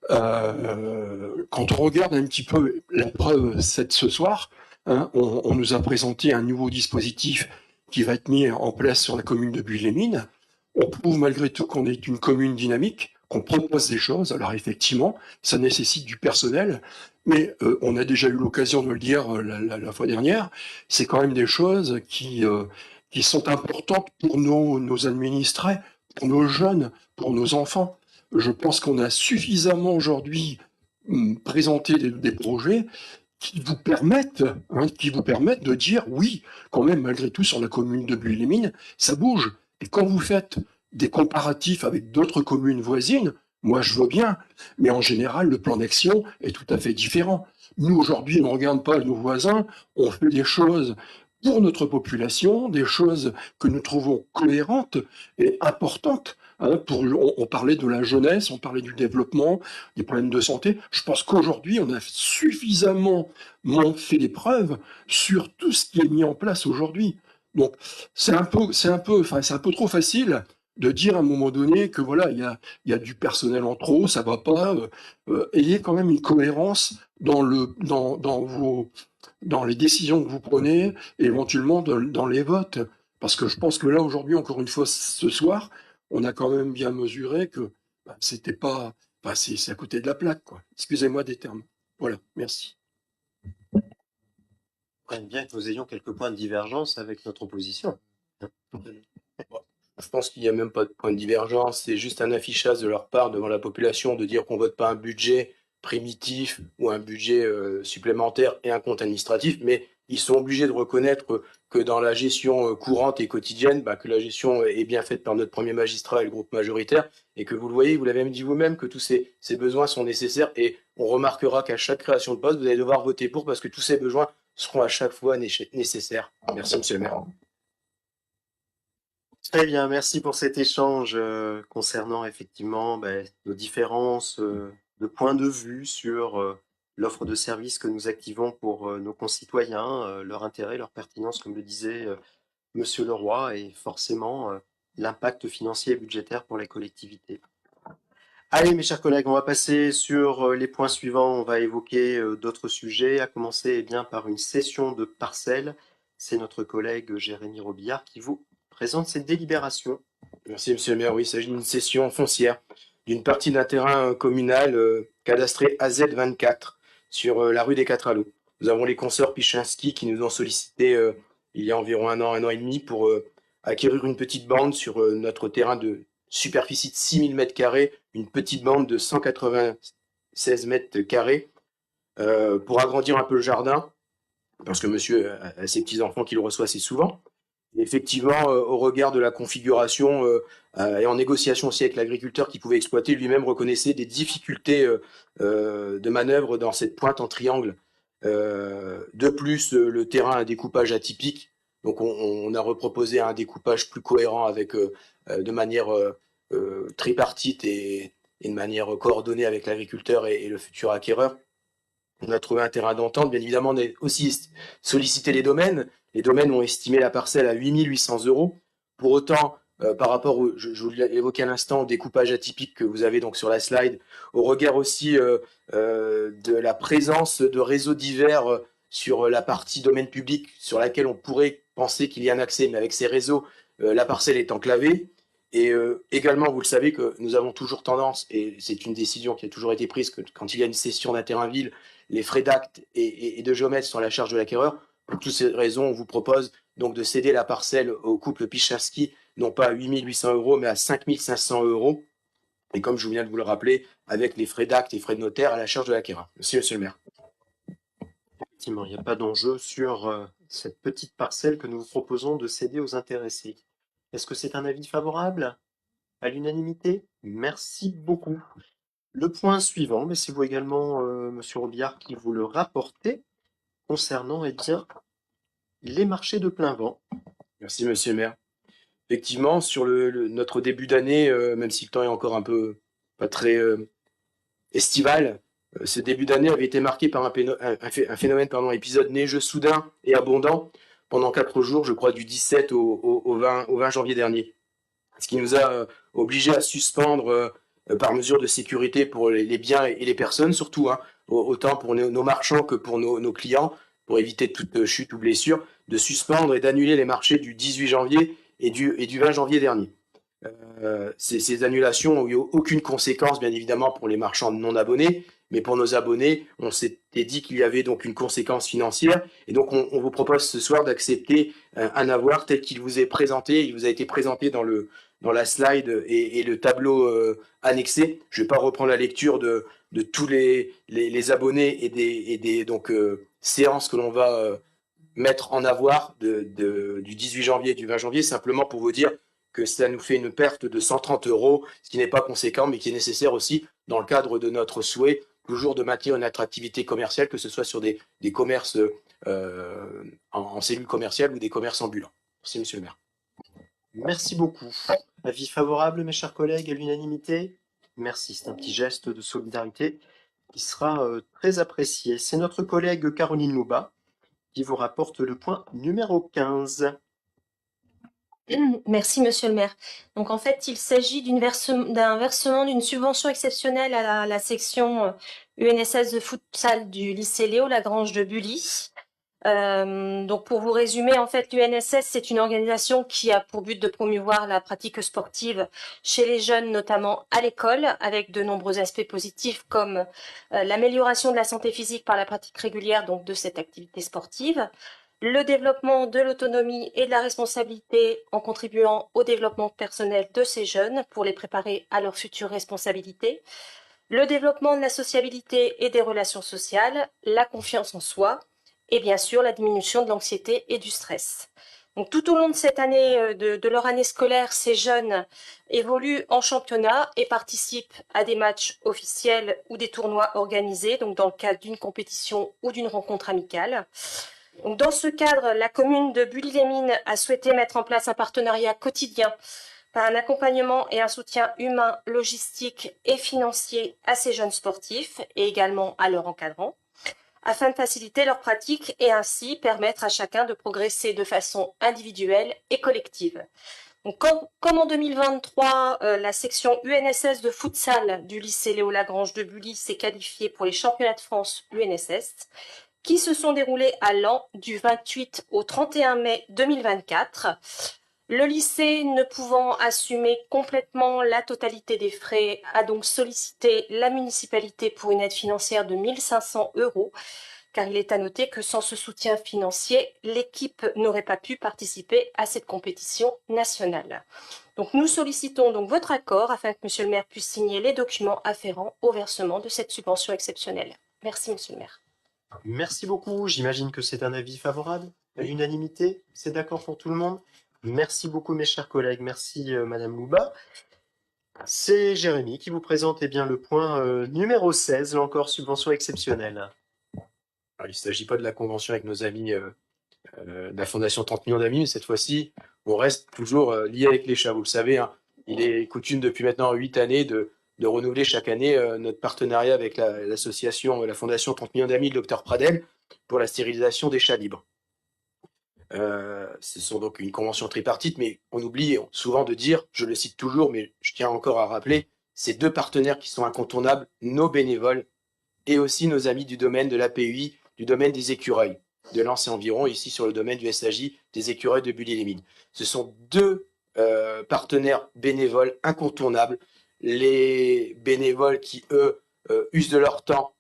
Quand on regarde un petit peu la preuve ce soir, hein, on nous a présenté un nouveau dispositif qui va être mis en place sur la commune de Buis-les-Mines. On prouve malgré tout qu'on est une commune dynamique, qu'on propose des choses. Alors effectivement, ça nécessite du personnel, mais on a déjà eu l'occasion de le dire la fois dernière, c'est quand même des choses qui sont importantes pour nos administrés, pour nos jeunes, pour nos enfants. Je pense qu'on a suffisamment aujourd'hui présenté des projets qui vous permettent de dire oui, quand même, malgré tout, sur la commune de Buis-les-Mines, ça bouge. Et quand vous faites des comparatifs avec d'autres communes voisines, moi je veux bien, mais en général, le plan d'action est tout à fait différent. Nous, aujourd'hui, on ne regarde pas nos voisins, on fait des choses pour notre population, des choses que nous trouvons cohérentes et importantes. Hein, on parlait de la jeunesse, on parlait du développement, des problèmes de santé. Je pense qu'aujourd'hui, on a suffisamment fait les preuves sur tout ce qui est mis en place aujourd'hui. Donc, c'est un peu trop facile de dire à un moment donné que voilà, il y a du personnel en trop, ça va pas. Ayez quand même une cohérence dans les décisions que vous prenez, et éventuellement dans les votes. Parce que je pense que là, aujourd'hui, encore une fois, ce soir, on a quand même bien mesuré que c'était pas. Enfin, c'est à côté de la plaque, quoi. Excusez-moi des termes. Voilà, merci. Bien que nous ayons quelques points de divergence avec notre opposition. Je pense qu'il n'y a même pas de point de divergence, c'est juste un affichage de leur part devant la population de dire qu'on vote pas un budget primitif ou un budget supplémentaire et un compte administratif, mais ils sont obligés de reconnaître que dans la gestion courante et quotidienne, que la gestion est bien faite par notre premier magistrat et le groupe majoritaire, et que vous le voyez, vous l'avez même dit vous-même, que tous ces besoins sont nécessaires, et on remarquera qu'à chaque création de poste, vous allez devoir voter pour, parce que tous ces besoins seront à chaque fois nécessaires. Merci, monsieur le maire. Très bien, merci pour cet échange concernant effectivement nos différences de points de vue sur l'offre de services que nous activons pour nos concitoyens, leur intérêt, leur pertinence, comme le disait Monsieur Leroy, et forcément l'impact financier et budgétaire pour les collectivités. Allez, mes chers collègues, on va passer sur les points suivants. On va évoquer d'autres sujets, à commencer par une cession de parcelles. C'est notre collègue Jérémy Robillard qui vous présente cette délibération. Merci, monsieur le maire. Oui, il s'agit d'une cession foncière d'une partie d'un terrain communal cadastré AZ24 sur la rue des Quatre Allos. Nous avons les consorts Pichinski qui nous ont sollicité il y a environ un an et demi pour acquérir une petite bande sur notre terrain de superficie de 6000 m², une petite bande de 196 m², pour agrandir un peu le jardin, parce que monsieur a ses petits-enfants qui le reçoivent assez souvent. Et effectivement, au regard de la configuration et en négociation aussi avec l'agriculteur qui pouvait exploiter, lui-même reconnaissait des difficultés de manœuvre dans cette pointe en triangle. De plus, le terrain a un découpage atypique, donc on a reproposé un découpage plus cohérent avec de manière tripartite et de manière coordonnée avec l'agriculteur et le futur acquéreur. On a trouvé un terrain d'entente. Bien évidemment, on a aussi sollicité les domaines. Les domaines ont estimé la parcelle à 8 800 €. Pour autant, par rapport je vous l'évoquais à l'instant, au découpage atypique que vous avez donc sur la slide, au regard aussi de la présence de réseaux divers sur la partie domaine public sur laquelle on pourrait penser qu'il y a un accès, mais avec ces réseaux, la parcelle est enclavée. Et également, vous le savez que nous avons toujours tendance, et c'est une décision qui a toujours été prise, que quand il y a une cession d'un terrain ville, les frais d'acte et de géomètre sont à la charge de l'acquéreur. Pour toutes ces raisons, on vous propose donc de céder la parcelle au couple Pichinski, non pas à 8 800 €, mais à 5 500 €. Et comme je viens de vous le rappeler, avec les frais d'acte et frais de notaire à la charge de l'acquéreur. Merci, monsieur le maire. Effectivement, il n'y a pas d'enjeu sur cette petite parcelle que nous vous proposons de céder aux intéressés. Est-ce que c'est un avis favorable à l'unanimité? Merci beaucoup. Le point suivant, mais c'est vous également, Monsieur Robillard, qui vous le rapportez, concernant les marchés de plein vent. Merci, monsieur le maire. Effectivement, sur notre début d'année, même si le temps est encore un peu pas très estival, Ce début d'année avait été marqué par un phénomène, épisode neigeux soudain et abondant pendant 4 jours, je crois du 17 au 20 janvier dernier. Ce qui nous a obligés à suspendre par mesure de sécurité pour les biens et les personnes, surtout, hein, autant pour nos marchands que pour nos clients, pour éviter toute chute ou blessure, de suspendre et d'annuler les marchés du 18 janvier et du 20 janvier dernier. Ces annulations n'ont eu aucune conséquence, bien évidemment, pour les marchands non abonnés, mais pour nos abonnés, on s'était dit qu'il y avait donc une conséquence financière, et donc on vous propose ce soir d'accepter un avoir tel qu'il vous est présenté. Il vous a été présenté dans la slide et le tableau annexé. Je ne vais pas reprendre la lecture de tous les abonnés et des séances que l'on va mettre en avoir du 18 janvier et du 20 janvier, simplement pour vous dire que ça nous fait une perte de 130 €, ce qui n'est pas conséquent, mais qui est nécessaire aussi dans le cadre de notre souhait toujours de maintenir une attractivité commerciale, que ce soit sur des commerces en cellules commerciales ou des commerces ambulants. Merci, monsieur le maire. Merci beaucoup. Avis favorable, mes chers collègues, à l'unanimité? Merci, c'est un petit geste de solidarité qui sera très apprécié. C'est notre collègue Caroline Louba qui vous rapporte le point numéro 15. Merci, monsieur le maire. Donc, en fait, il s'agit d'un versement d'une subvention exceptionnelle à la section UNSS de futsal du lycée Léo Lagrange de Bully. Donc, pour vous résumer, en fait, l'UNSS, c'est une organisation qui a pour but de promouvoir la pratique sportive chez les jeunes, notamment à l'école, avec de nombreux aspects positifs comme l'amélioration de la santé physique par la pratique régulière donc de cette activité sportive, le développement de l'autonomie et de la responsabilité en contribuant au développement personnel de ces jeunes pour les préparer à leurs futures responsabilités, le développement de la sociabilité et des relations sociales, la confiance en soi et bien sûr la diminution de l'anxiété et du stress. Donc, tout au long de cette année, de leur année scolaire, ces jeunes évoluent en championnat et participent à des matchs officiels ou des tournois organisés, donc dans le cadre d'une compétition ou d'une rencontre amicale. Donc, dans ce cadre, la commune de Bully-les-Mines a souhaité mettre en place un partenariat quotidien par un accompagnement et un soutien humain, logistique et financier à ces jeunes sportifs et également à leurs encadrants, afin de faciliter leur pratique et ainsi permettre à chacun de progresser de façon individuelle et collective. Donc, comme en 2023, la section UNSS de futsal du lycée Léo Lagrange de Bully s'est qualifiée pour les championnats de France UNSS, qui se sont déroulés à Laon du 28 au 31 mai 2024. Le lycée, ne pouvant assumer complètement la totalité des frais, a donc sollicité la municipalité pour une aide financière de 1 500 €, car il est à noter que sans ce soutien financier, l'équipe n'aurait pas pu participer à cette compétition nationale. Donc nous sollicitons donc votre accord afin que monsieur le maire puisse signer les documents afférents au versement de cette subvention exceptionnelle. Merci, monsieur le maire. Merci beaucoup. J'imagine que c'est un avis favorable à l'unanimité. C'est d'accord pour tout le monde? Merci beaucoup, mes chers collègues. Merci, Madame Louba. C'est Jérémy qui vous présente le point numéro 16, là encore, subvention exceptionnelle. Alors, il ne s'agit pas de la convention avec nos amis de la Fondation 30 millions d'amis, mais cette fois-ci, on reste toujours lié avec les chats. Vous le savez, hein, il est coutume depuis maintenant 8 années de renouveler chaque année notre partenariat avec l'association, la Fondation 30 millions d'amis de Dr Pradel pour la stérilisation des chats libres. Ce sont donc une convention tripartite, mais on oublie souvent de dire, je le cite toujours, mais je tiens encore à rappeler, ces deux partenaires qui sont incontournables, nos bénévoles et aussi nos amis du domaine de l'APUI, du domaine des écureuils, de Lens et environ, ici sur le domaine du SAJ, des écureuils de Bully-les-Mines. Ce sont deux partenaires bénévoles incontournables, les bénévoles qui, eux, usent de leur temps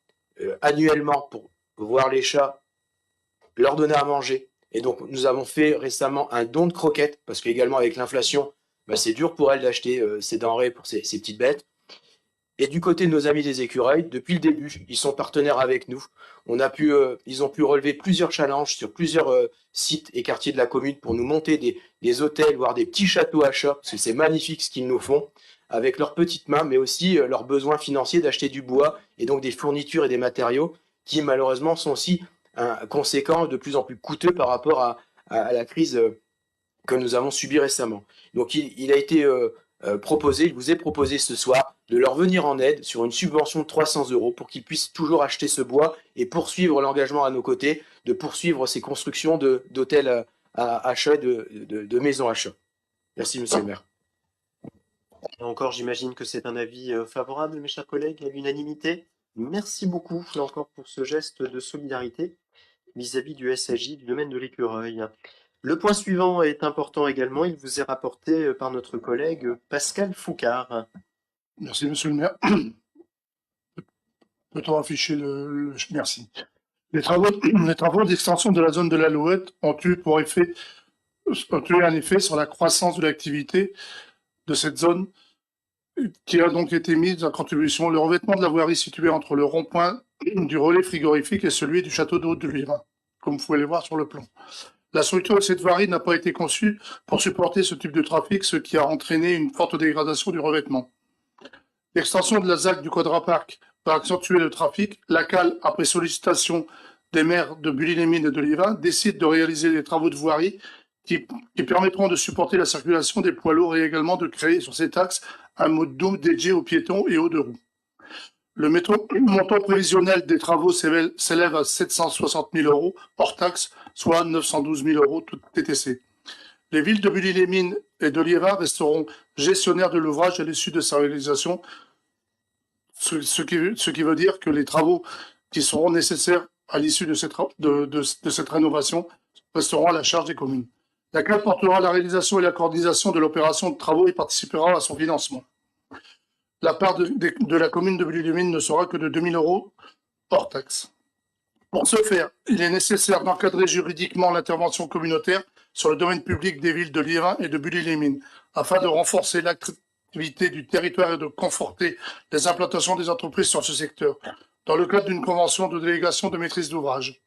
annuellement pour voir les chats, leur donner à manger. Et donc, nous avons fait récemment un don de croquettes, parce qu'également avec l'inflation, c'est dur pour elles d'acheter ces denrées pour ces petites bêtes. Et du côté de nos amis des écureuils, depuis le début, ils sont partenaires avec nous. Ils ont pu relever plusieurs challenges sur plusieurs sites et quartiers de la commune pour nous monter des hôtels, voire des petits châteaux à chats, parce que c'est magnifique ce qu'ils nous font, avec leurs petites mains, mais aussi leurs besoins financiers d'acheter du bois et donc des fournitures et des matériaux qui malheureusement sont aussi conséquents, de plus en plus coûteux par rapport à la crise que nous avons subie récemment. Donc il a été proposé, il vous est proposé ce soir de leur venir en aide sur une subvention de 300 € pour qu'ils puissent toujours acheter ce bois et poursuivre l'engagement à nos côtés, de poursuivre ces constructions d'hôtels à achat, de maisons achat. Merci, monsieur le maire. Et encore, j'imagine que c'est un avis favorable, mes chers collègues, à l'unanimité. Merci beaucoup, là encore, pour ce geste de solidarité vis-à-vis du SAJ du domaine de l'Écureuil. Le point suivant est important également. Il vous est rapporté par notre collègue Pascal Foucard. Merci, monsieur le maire. Peut-on afficher merci. Les travaux d'extension de la zone de l'Alouette ont eu un effet sur la croissance de l'activité de cette zone qui a donc été mise en contribution. Le revêtement de la voirie située entre le rond-point du relais frigorifique et celui du château d'eau de Luyra, comme vous pouvez le voir sur le plan. La structure de cette voirie n'a pas été conçue pour supporter ce type de trafic, ce qui a entraîné une forte dégradation du revêtement. L'extension de la ZAC du Quadraparc va accentuer le trafic. La CAL, après sollicitation des maires de Bully-les-Mines et de Liévin, décide de réaliser des travaux de voirie qui permettront de supporter la circulation des poids lourds et également de créer sur cet axe un mode doux dédié aux piétons et aux deux roues. Le montant prévisionnel des travaux s'élève à 760 000 € hors taxe, soit 912 000 € tout TTC. Les villes de Bully-les-Mines et de Liévin resteront gestionnaires de l'ouvrage à l'issue de sa réalisation, ce qui veut dire que les travaux qui seront nécessaires à l'issue de cette rénovation resteront à la charge des communes. La CAL portera la réalisation et la coordination de l'opération de travaux et participera à son financement. La part de la commune de Bully-les-Mines ne sera que de 2 000 € hors taxe. Pour ce faire, il est nécessaire d'encadrer juridiquement l'intervention communautaire sur le domaine public des villes de Liévin et de Bully-les-Mines, afin de renforcer l'activité du territoire et de conforter les implantations des entreprises sur ce secteur, dans le cadre d'une convention de délégation de maîtrise d'ouvrage.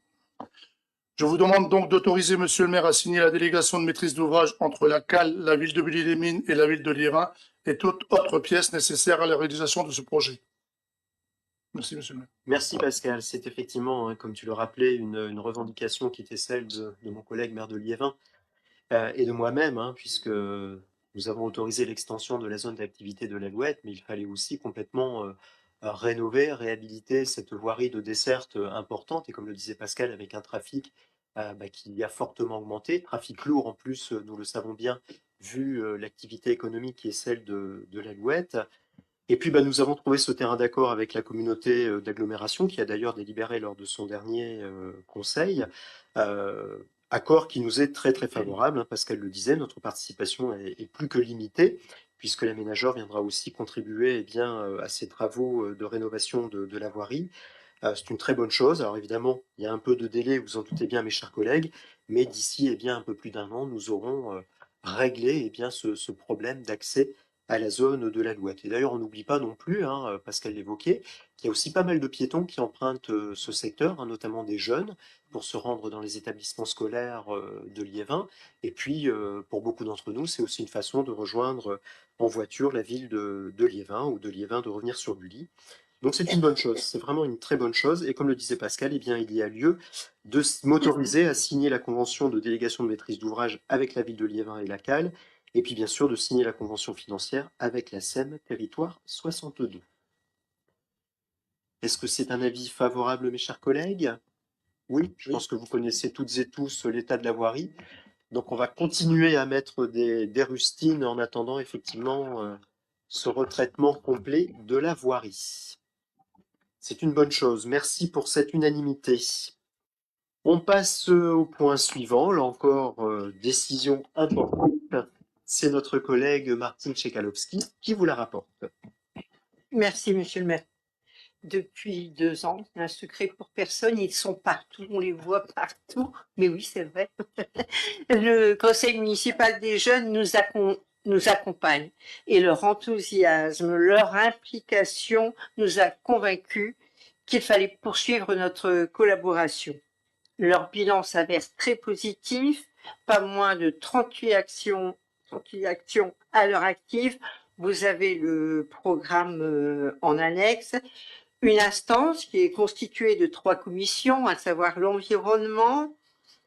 Je vous demande donc d'autoriser, monsieur le maire, à signer la délégation de maîtrise d'ouvrage entre la CAL, la ville de Bully-les-Mines et la ville de Liévin, et toute autre pièce nécessaire à la réalisation de ce projet. Merci, monsieur le maire. Merci Pascal. C'est effectivement, comme tu le rappelais, une revendication qui était celle de mon collègue maire de Liévin et de moi-même, puisque nous avons autorisé l'extension de la zone d'activité de l'Alouette, mais il fallait aussi complètement rénover, réhabiliter cette voirie de desserte importante, et comme le disait Pascal, avec un trafic qui a fortement augmenté, trafic lourd en plus, nous le savons bien, vu l'activité économique qui est celle de l'Alouette. Et puis nous avons trouvé ce terrain d'accord avec la communauté d'agglomération, qui a d'ailleurs délibéré lors de son dernier conseil, accord qui nous est très très favorable, Pascal le disait, notre participation est plus que limitée, puisque l'aménageur viendra aussi contribuer à ces travaux de rénovation de la voirie. C'est une très bonne chose. Alors évidemment, il y a un peu de délai, vous en doutez bien, mes chers collègues, mais d'ici un peu plus d'un an, nous aurons réglé ce problème d'accès à la zone de l'Alouette. Et d'ailleurs, on n'oublie pas non plus, Pascal l'évoquait, qu'il y a aussi pas mal de piétons qui empruntent ce secteur, notamment des jeunes, pour se rendre dans les établissements scolaires de Liévin. Et puis, pour beaucoup d'entre nous, c'est aussi une façon de rejoindre en voiture la ville de Liévin, ou de Liévin de revenir sur Bully. Donc c'est une bonne chose, c'est vraiment une très bonne chose. Et comme le disait Pascal, il y a lieu de m'autoriser à signer la convention de délégation de maîtrise d'ouvrage avec la ville de Liévin et la CAL, et puis bien sûr de signer la convention financière avec la SEM Territoire 62. Est-ce que c'est un avis favorable, mes chers collègues? Oui, je pense que vous connaissez toutes et tous l'état de la voirie. Donc on va continuer à mettre des rustines en attendant effectivement ce retraitement complet de la voirie. C'est une bonne chose. Merci pour cette unanimité. On passe au point suivant. Là encore, décision importante. C'est notre collègue Martine Tchekalowski qui vous la rapporte. Merci, monsieur le maire. Depuis 2 ans, un secret pour personne, ils sont partout, on les voit partout. Mais oui, c'est vrai. Le conseil municipal des jeunes nous accompagne et leur enthousiasme, leur implication nous a convaincus qu'il fallait poursuivre notre collaboration. Leur bilan s'avère très positif, pas moins de 38 actions à l'heure active. Vous avez le programme en annexe, une instance qui est constituée de 3 commissions, à savoir l'environnement,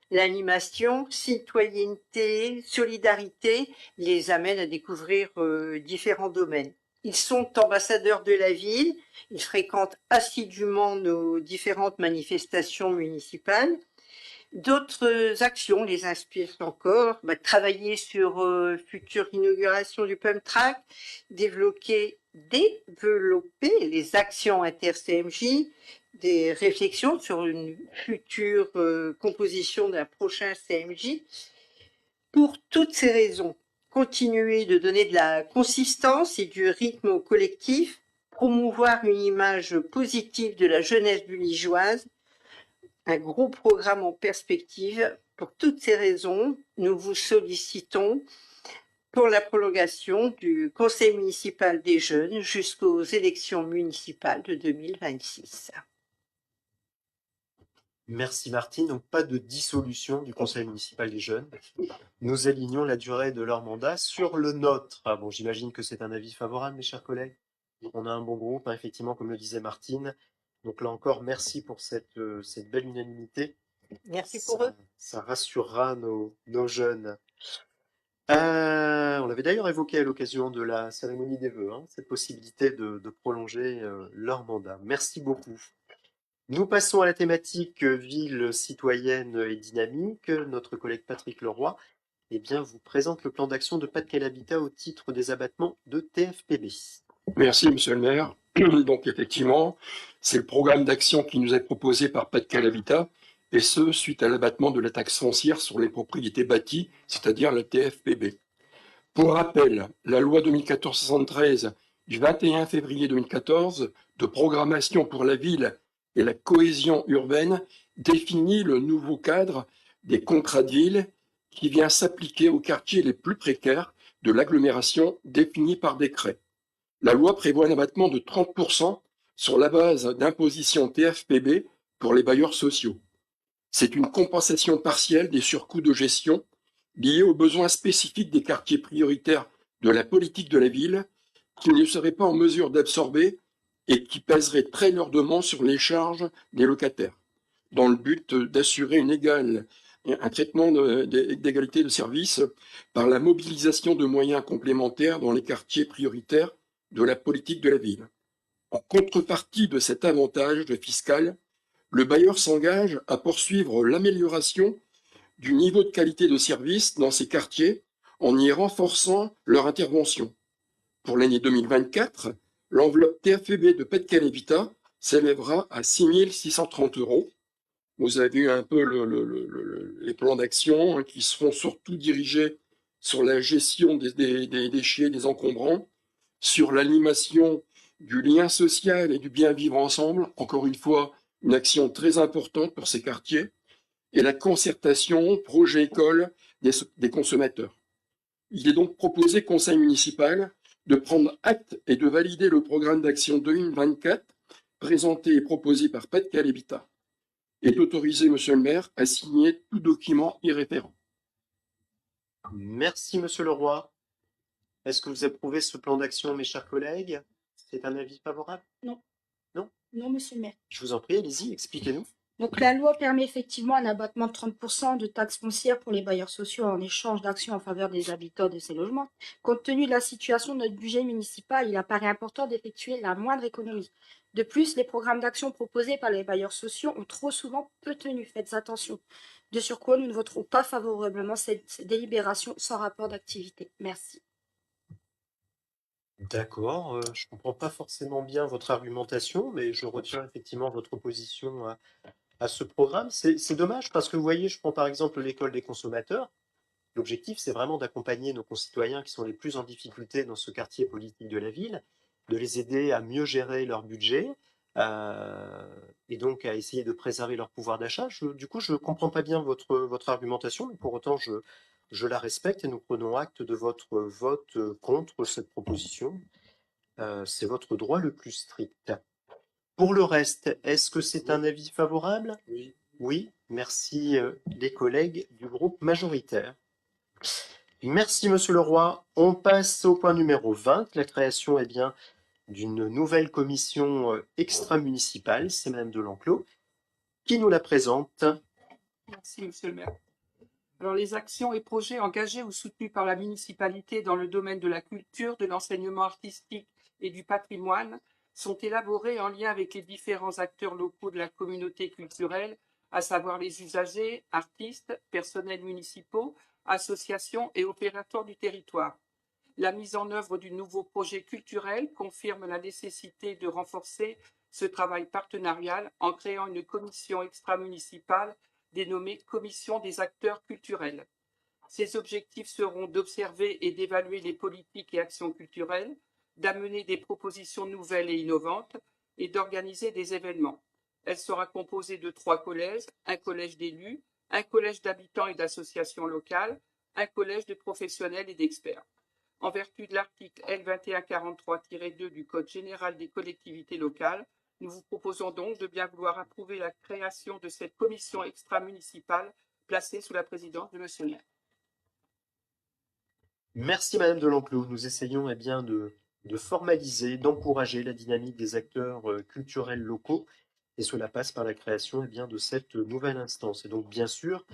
l'animation, citoyenneté, solidarité, les amène à découvrir différents domaines. Ils sont ambassadeurs de la ville, ils fréquentent assidûment nos différentes manifestations municipales. D'autres actions les inspirent encore, travailler sur future inauguration du pump track, développer les actions inter-CMJ, des réflexions sur une future composition d'un prochain CMJ. Pour toutes ces raisons, continuer de donner de la consistance et du rythme au collectif, promouvoir une image positive de la jeunesse buligeoise, un gros programme en perspective. Pour toutes ces raisons, nous vous sollicitons pour la prolongation du Conseil municipal des jeunes jusqu'aux élections municipales de 2026. Merci Martine. Donc pas de dissolution du Conseil municipal des jeunes. Nous alignons la durée de leur mandat sur le nôtre. Ah bon, j'imagine que c'est un avis favorable, mes chers collègues. On a un bon groupe, hein, effectivement, comme le disait Martine. Donc là encore, merci pour cette belle unanimité. Merci pour eux. Ça rassurera nos jeunes. On l'avait d'ailleurs évoqué à l'occasion de la cérémonie des vœux, hein, cette possibilité de prolonger leur mandat. Merci beaucoup. Nous passons à la thématique ville citoyenne et dynamique. Notre collègue Patrick Leroy vous présente le plan d'action de Pas-de-Calais Habitat au titre des abattements de TFPB. Merci, monsieur le maire. Donc, effectivement, c'est le programme d'action qui nous est proposé par Pas-de-Calais Habitat, et ce, suite à l'abattement de la taxe foncière sur les propriétés bâties, c'est-à-dire la TFPB. Pour rappel, la loi 2014-73 du 21 février 2014 de programmation pour la ville et la cohésion urbaine définit le nouveau cadre des contrats de ville qui vient s'appliquer aux quartiers les plus précaires de l'agglomération définis par décret. La loi prévoit un abattement de 30% sur la base d'imposition TFPB pour les bailleurs sociaux. C'est une compensation partielle des surcoûts de gestion liés aux besoins spécifiques des quartiers prioritaires de la politique de la ville qu'ils ne seraient pas en mesure d'absorber et qui pèserait très lourdement sur les charges des locataires, dans le but d'assurer un traitement d'égalité de service par la mobilisation de moyens complémentaires dans les quartiers prioritaires de la politique de la ville. En contrepartie de cet avantage fiscal, le bailleur s'engage à poursuivre l'amélioration du niveau de qualité de service dans ces quartiers en y renforçant leur intervention. Pour l'année 2024, l'enveloppe TFPB de Pas-de-Calais Habitat s'élèvera à 6 630 €. Vous avez eu un peu les plans d'action qui seront surtout dirigés sur la gestion des déchets, des encombrants, sur l'animation du lien social et du bien vivre ensemble, encore une fois, une action très importante pour ces quartiers, et la concertation projet école des consommateurs. Il est donc proposé, conseil municipal, de prendre acte et de valider le programme d'action 2024 présenté et proposé par Pas-de-Calais Habitat et d'autoriser, monsieur le maire, à signer tout document irréférent. Merci, monsieur Leroy. Est-ce que vous approuvez ce plan d'action, mes chers collègues? C'est un avis favorable? Non. Non? Non, monsieur le maire. Je vous en prie, allez-y, expliquez-nous. Donc, la loi permet effectivement un abattement de 30% de taxes foncières pour les bailleurs sociaux en échange d'actions en faveur des habitants de ces logements. Compte tenu de la situation de notre budget municipal, il apparaît important d'effectuer la moindre économie. De plus, les programmes d'action proposés par les bailleurs sociaux ont trop souvent peu tenu. Faites attention. De surcroît, nous ne voterons pas favorablement cette délibération sans rapport d'activité. Merci. D'accord, je comprends pas forcément bien votre argumentation, mais je retiens effectivement votre position à ce programme. C'est dommage parce que vous voyez, je prends par exemple l'école des consommateurs. L'objectif, c'est vraiment d'accompagner nos concitoyens qui sont les plus en difficulté dans ce quartier politique de la ville, de les aider à mieux gérer leur budget et donc à essayer de préserver leur pouvoir d'achat. Du coup, je ne comprends pas bien votre argumentation, mais pour autant, je la respecte et nous prenons acte de votre vote contre cette proposition. C'est votre droit le plus strict. Pour le reste, est-ce que c'est un avis favorable? Oui. Oui, merci les collègues du groupe majoritaire. Merci monsieur Leroy. On passe au point numéro 20, la création d'une nouvelle commission extra-municipale, c'est Madame Delenclos, qui nous la présente. Merci monsieur le maire. Alors, les actions et projets engagés ou soutenus par la municipalité dans le domaine de la culture, de l'enseignement artistique et du patrimoine sont élaborés en lien avec les différents acteurs locaux de la communauté culturelle, à savoir les usagers, artistes, personnels municipaux, associations et opérateurs du territoire. La mise en œuvre du nouveau projet culturel confirme la nécessité de renforcer ce travail partenarial en créant une commission extra-municipale dénommée Commission des acteurs culturels. Ses objectifs seront d'observer et d'évaluer les politiques et actions culturelles, d'amener des propositions nouvelles et innovantes et d'organiser des événements. Elle sera composée de 3 collèges, un collège d'élus, un collège d'habitants et d'associations locales, un collège de professionnels et d'experts. En vertu de l'article L2143-2 du Code général des collectivités locales, nous vous proposons donc de bien vouloir approuver la création de cette commission extra-municipale placée sous la présidence de Monsieur le maire. Merci Madame Delanclos. Nous essayons bien de formaliser, d'encourager la dynamique des acteurs culturels locaux et cela passe par la création bien, de cette nouvelle instance. Et donc bien sûr,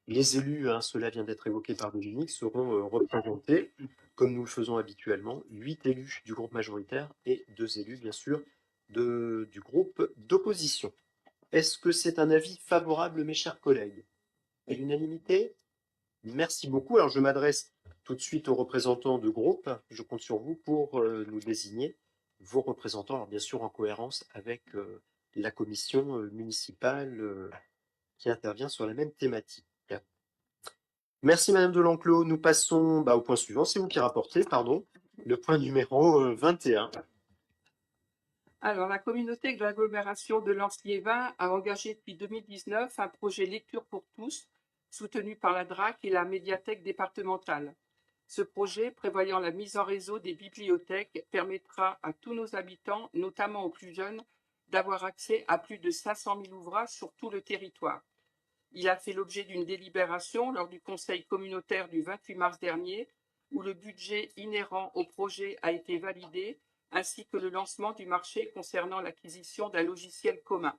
les élus, cela vient d'être évoqué par Dominique, seront représentés, comme nous le faisons habituellement, 8 élus du groupe majoritaire et 2 élus bien sûr du groupe d'opposition. Est-ce que c'est un avis favorable, mes chers collègues? À l'unanimité? Merci beaucoup. Alors je m'adresse tout de suite aux représentants de groupe. Je compte sur vous pour nous désigner vos représentants, alors bien sûr en cohérence avec la commission municipale qui intervient sur la même thématique. Merci Madame Delanclos. Nous passons au point suivant. C'est vous qui rapportez, pardon, le point numéro 21. Alors, la communauté de l'agglomération de Lens-Liévin a engagé depuis 2019 un projet Lecture pour tous, soutenu par la DRAC et la médiathèque départementale. Ce projet, prévoyant la mise en réseau des bibliothèques, permettra à tous nos habitants, notamment aux plus jeunes, d'avoir accès à plus de 500 000 ouvrages sur tout le territoire. Il a fait l'objet d'une délibération lors du conseil communautaire du 28 mars dernier, où le budget inhérent au projet a été validé, ainsi que le lancement du marché concernant l'acquisition d'un logiciel commun.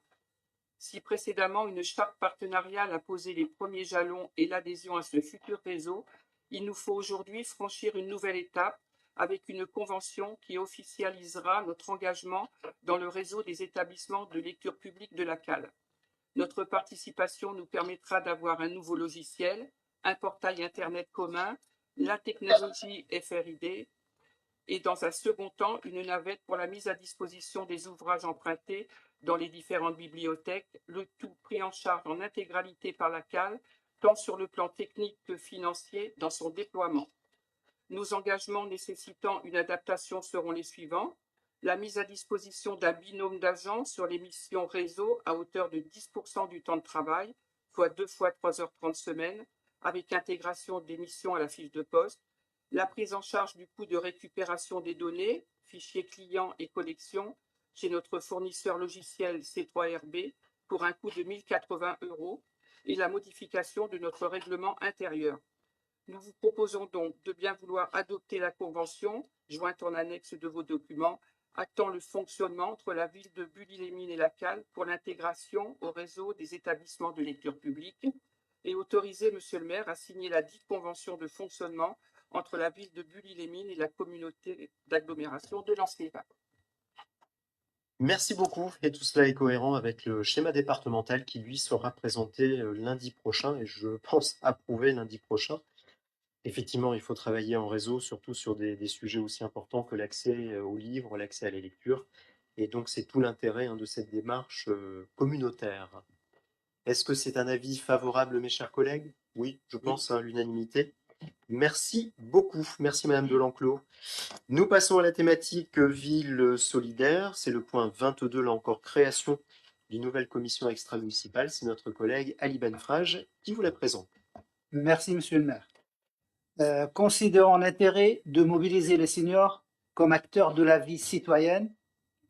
Si précédemment une charte partenariale a posé les premiers jalons et l'adhésion à ce futur réseau, il nous faut aujourd'hui franchir une nouvelle étape avec une convention qui officialisera notre engagement dans le réseau des établissements de lecture publique de la CAL. Notre participation nous permettra d'avoir un nouveau logiciel, un portail Internet commun, la technologie FRID et dans un second temps, une navette pour la mise à disposition des ouvrages empruntés dans les différentes bibliothèques, le tout pris en charge en intégralité par la CAL, tant sur le plan technique que financier dans son déploiement. Nos engagements nécessitant une adaptation seront les suivants. La mise à disposition d'un binôme d'agents sur les missions réseau à hauteur de 10% du temps de travail, soit 2 fois 3h30 semaine, avec intégration des missions à la fiche de poste. La prise en charge du coût de récupération des données, fichiers clients et collections, chez notre fournisseur logiciel C3RB pour un coût de 1 080 € et la modification de notre règlement intérieur. Nous vous proposons donc de bien vouloir adopter la convention, jointe en annexe de vos documents, actant le fonctionnement entre la ville de Bully-les-Mines et la CAL pour l'intégration au réseau des établissements de lecture publique et autoriser Monsieur le maire à signer la dite convention de fonctionnement entre la ville de Bully-les-Mines et la communauté d'agglomération de Lens-Liévin. Merci beaucoup. Et tout cela est cohérent avec le schéma départemental qui, lui, sera présenté lundi prochain et je pense approuvé lundi prochain. Effectivement, il faut travailler en réseau, surtout sur des sujets aussi importants que l'accès aux livres, l'accès à la lecture. Et donc, c'est tout l'intérêt de cette démarche communautaire. Est-ce que c'est un avis favorable, mes chers collègues? Oui, je pense à l'unanimité. Merci beaucoup. Merci Madame Delanclos. Nous passons à la thématique ville solidaire. C'est le point 22, là encore, création d'une nouvelle commission extra-municipale. C'est notre collègue Ali Benfrage qui vous la présente. Merci Monsieur le maire. Considérant l'intérêt de mobiliser les seniors comme acteurs de la vie citoyenne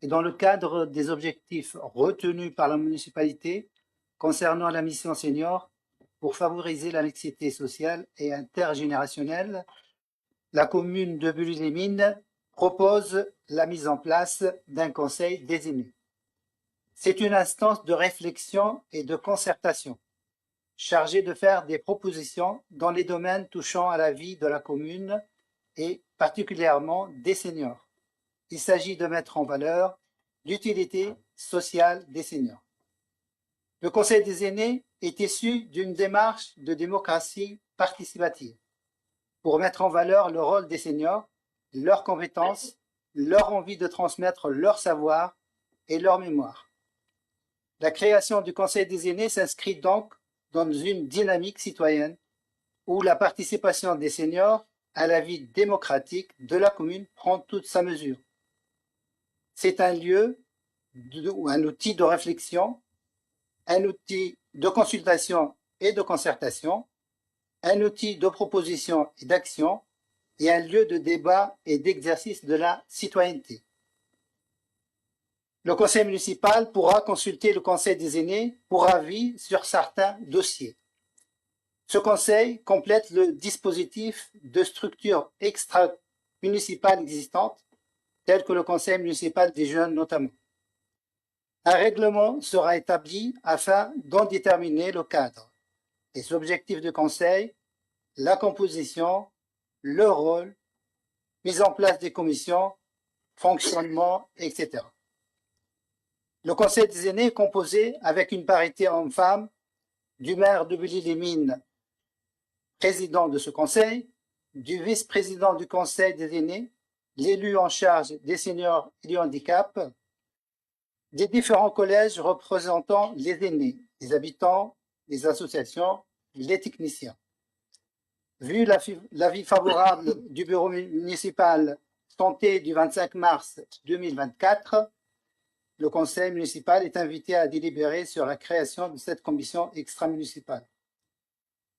et dans le cadre des objectifs retenus par la municipalité concernant la mission senior pour favoriser la mixité sociale et intergénérationnelle, la commune de Bully-les-Mines propose la mise en place d'un conseil désigné. C'est une instance de réflexion et de concertation chargée de faire des propositions dans les domaines touchant à la vie de la commune et particulièrement des seniors. il s'agit de mettre en valeur l'utilité sociale des seniors. Le Conseil des aînés est issu d'une démarche de démocratie participative pour mettre en valeur le rôle des seniors, leurs compétences, leur envie de transmettre leur savoir et leur mémoire. La création du Conseil des aînés s'inscrit donc dans une dynamique citoyenne où la participation des seniors à la vie démocratique de la commune prend toute sa mesure. C'est un lieu ou un outil de réflexion, un outil de consultation et de concertation, un outil de proposition et d'action et un lieu de débat et d'exercice de la citoyenneté. Le conseil municipal pourra consulter le conseil des aînés pour avis sur certains dossiers. Ce conseil complète le dispositif de structures extra-municipales existantes, telles que le conseil municipal des jeunes notamment. Un règlement sera établi afin d'en déterminer le cadre, les objectifs du conseil, la composition, le rôle, mise en place des commissions, fonctionnement, etc. Le conseil des aînés est composé avec une parité homme-femme du maire de Bully-les-Mines, président de ce conseil, du vice-président du conseil des aînés, l'élu en charge des seniors et du handicap, des différents collèges représentant les aînés, les habitants, les associations, les techniciens. Vu l'avis favorable du bureau municipal santé du 25 mars 2024, le conseil municipal est invité à délibérer sur la création de cette commission extra-municipale.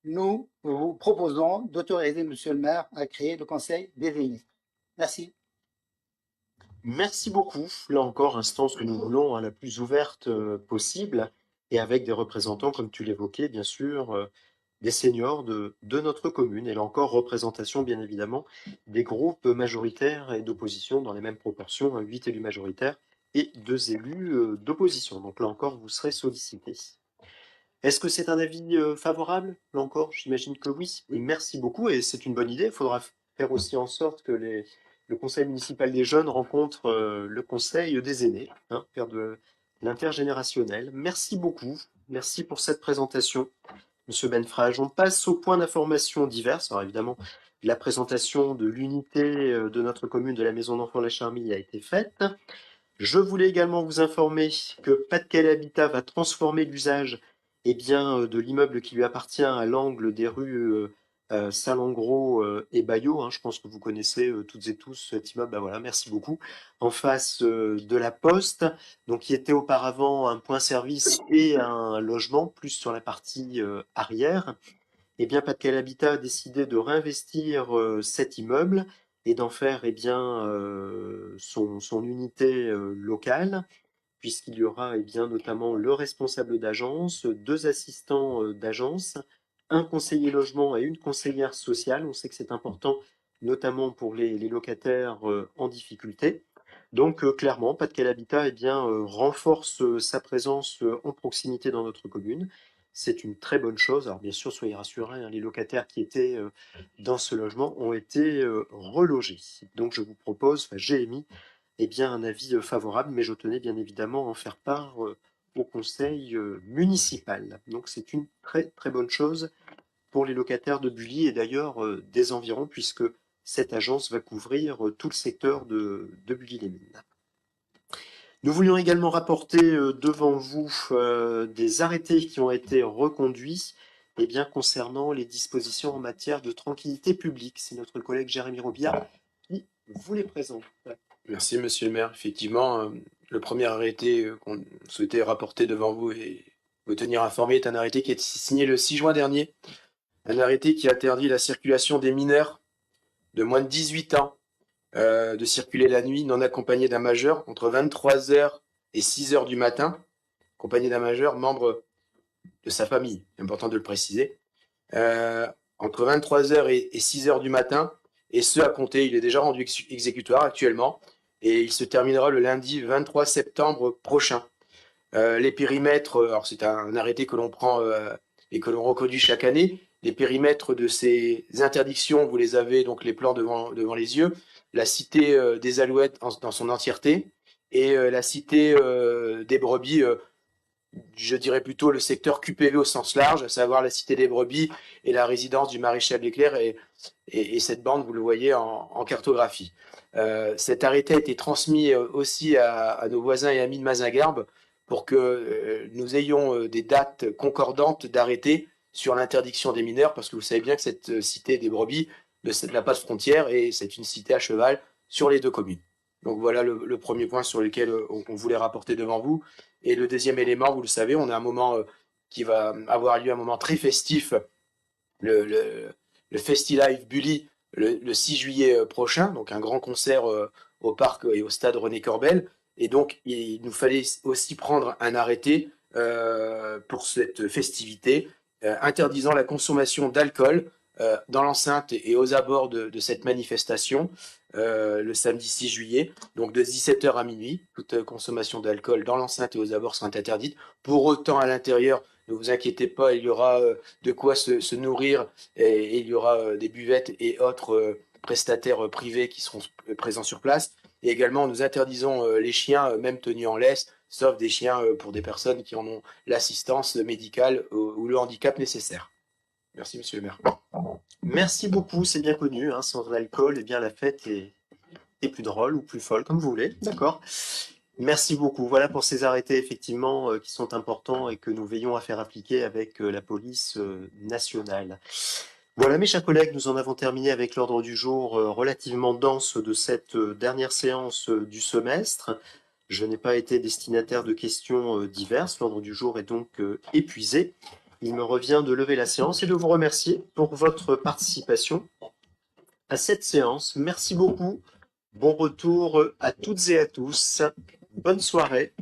Nous vous proposons d'autoriser monsieur le maire à créer le conseil des aînés. Merci. Merci beaucoup. Là encore, instance que nous voulons la plus ouverte possible et avec des représentants, comme tu l'évoquais, bien sûr, des seniors de notre commune. Et là encore, représentation, bien évidemment, des groupes majoritaires et d'opposition dans les mêmes proportions, 8 élus majoritaires et 2 élus d'opposition. Donc là encore, vous serez sollicités. Est-ce que c'est un avis favorable? Là encore, j'imagine que oui. Et merci beaucoup et c'est une bonne idée. Il faudra faire aussi en sorte que le conseil municipal des jeunes rencontre le conseil des aînés, faire de l'intergénérationnel. Merci beaucoup. Merci pour cette présentation, Monsieur Benfrage. On passe au point d'information diverses. Alors évidemment, la présentation de l'unité de notre commune de la Maison d'Enfants La Charmille a été faite. Je voulais également vous informer que Pas-de-Calais Habitat va transformer l'usage de l'immeuble qui lui appartient à l'angle des rues Salengro et Bayot. Je pense que vous connaissez toutes et tous cet immeuble. Voilà, merci beaucoup. En face de la Poste, donc qui était auparavant un point service et un logement, plus sur la partie arrière. Pas-de-Calais Habitat a décidé de réinvestir cet immeuble et d'en faire son unité locale, puisqu'il y aura notamment le responsable d'agence, 2 assistants d'agence, un conseiller logement et une conseillère sociale. On sait que c'est important, notamment pour les locataires en difficulté. Donc clairement, Pas-de-Calais Habitat renforce sa présence en proximité dans notre commune. C'est une très bonne chose. Alors bien sûr, soyez rassurés, les locataires qui étaient dans ce logement ont été relogés. Donc je vous propose, j'ai émis un avis favorable, mais je tenais bien évidemment à en faire part au conseil municipal. Donc c'est une très très bonne chose pour les locataires de Bully et d'ailleurs des environs, puisque cette agence va couvrir tout le secteur de Bully-les-Mines. Nous voulions également rapporter devant vous des arrêtés qui ont été reconduits concernant les dispositions en matière de tranquillité publique. C'est notre collègue Jérémy Robillard qui vous les présente. Merci, monsieur le maire. Effectivement, le premier arrêté qu'on souhaitait rapporter devant vous et vous tenir informé est un arrêté qui a été signé le 6 juin dernier. Un arrêté qui interdit la circulation des mineurs de moins de 18 ans de circuler la nuit non accompagné d'un majeur entre 23h et 6h du matin, accompagné d'un majeur membre de sa famille, c'est important de le préciser, entre 23h et 6h du matin, et ce à compter, il est déjà rendu exécutoire actuellement, et il se terminera le lundi 23 septembre prochain. Les périmètres, alors c'est un arrêté que l'on prend et que l'on reconduit chaque année, les périmètres de ces interdictions, vous les avez, donc les plans devant les yeux, la cité des Alouettes dans son entièreté, et la cité des brebis, je dirais plutôt le secteur QPV au sens large, à savoir la cité des brebis et la résidence du maréchal Leclerc, et cette bande, vous le voyez en cartographie. Cet arrêté a été transmis aussi à nos voisins et amis de Mazingarbe pour que nous ayons des dates concordantes d'arrêté sur l'interdiction des mineurs, parce que vous savez bien que cette cité des brebis n'a pas de frontière et c'est une cité à cheval sur les deux communes. Donc voilà le premier point sur lequel on voulait rapporter devant vous. Et le deuxième élément, vous le savez, on a un moment qui va avoir lieu, un moment très festif, le FestiLive Bully, le 6 juillet prochain, donc un grand concert au parc et au stade René Corbel. Et donc, il nous fallait aussi prendre un arrêté pour cette festivité, interdisant la consommation d'alcool dans l'enceinte et aux abords de cette manifestation le samedi 6 juillet, donc de 17h à minuit. Toute consommation d'alcool dans l'enceinte et aux abords sera interdite. Pour autant, à l'intérieur, ne vous inquiétez pas, il y aura de quoi se nourrir et il y aura des buvettes et autres prestataires privés qui seront présents sur place. Et également, nous interdisons les chiens, même tenus en laisse, sauf des chiens pour des personnes qui en ont l'assistance médicale ou le handicap nécessaire. Merci, monsieur le maire. Merci beaucoup, c'est bien connu. Hein, sans alcool, eh bien, la fête est plus drôle ou plus folle, comme vous voulez. D'accord. Merci beaucoup. Voilà pour ces arrêtés, effectivement, qui sont importants et que nous veillons à faire appliquer avec la police nationale. Voilà, mes chers collègues, nous en avons terminé avec l'ordre du jour relativement dense de cette dernière séance du semestre. Je n'ai pas été destinataire de questions diverses. L'ordre du jour est donc épuisé. Il me revient de lever la séance et de vous remercier pour votre participation à cette séance. Merci beaucoup. Bon retour à toutes et à tous. Bonne soirée.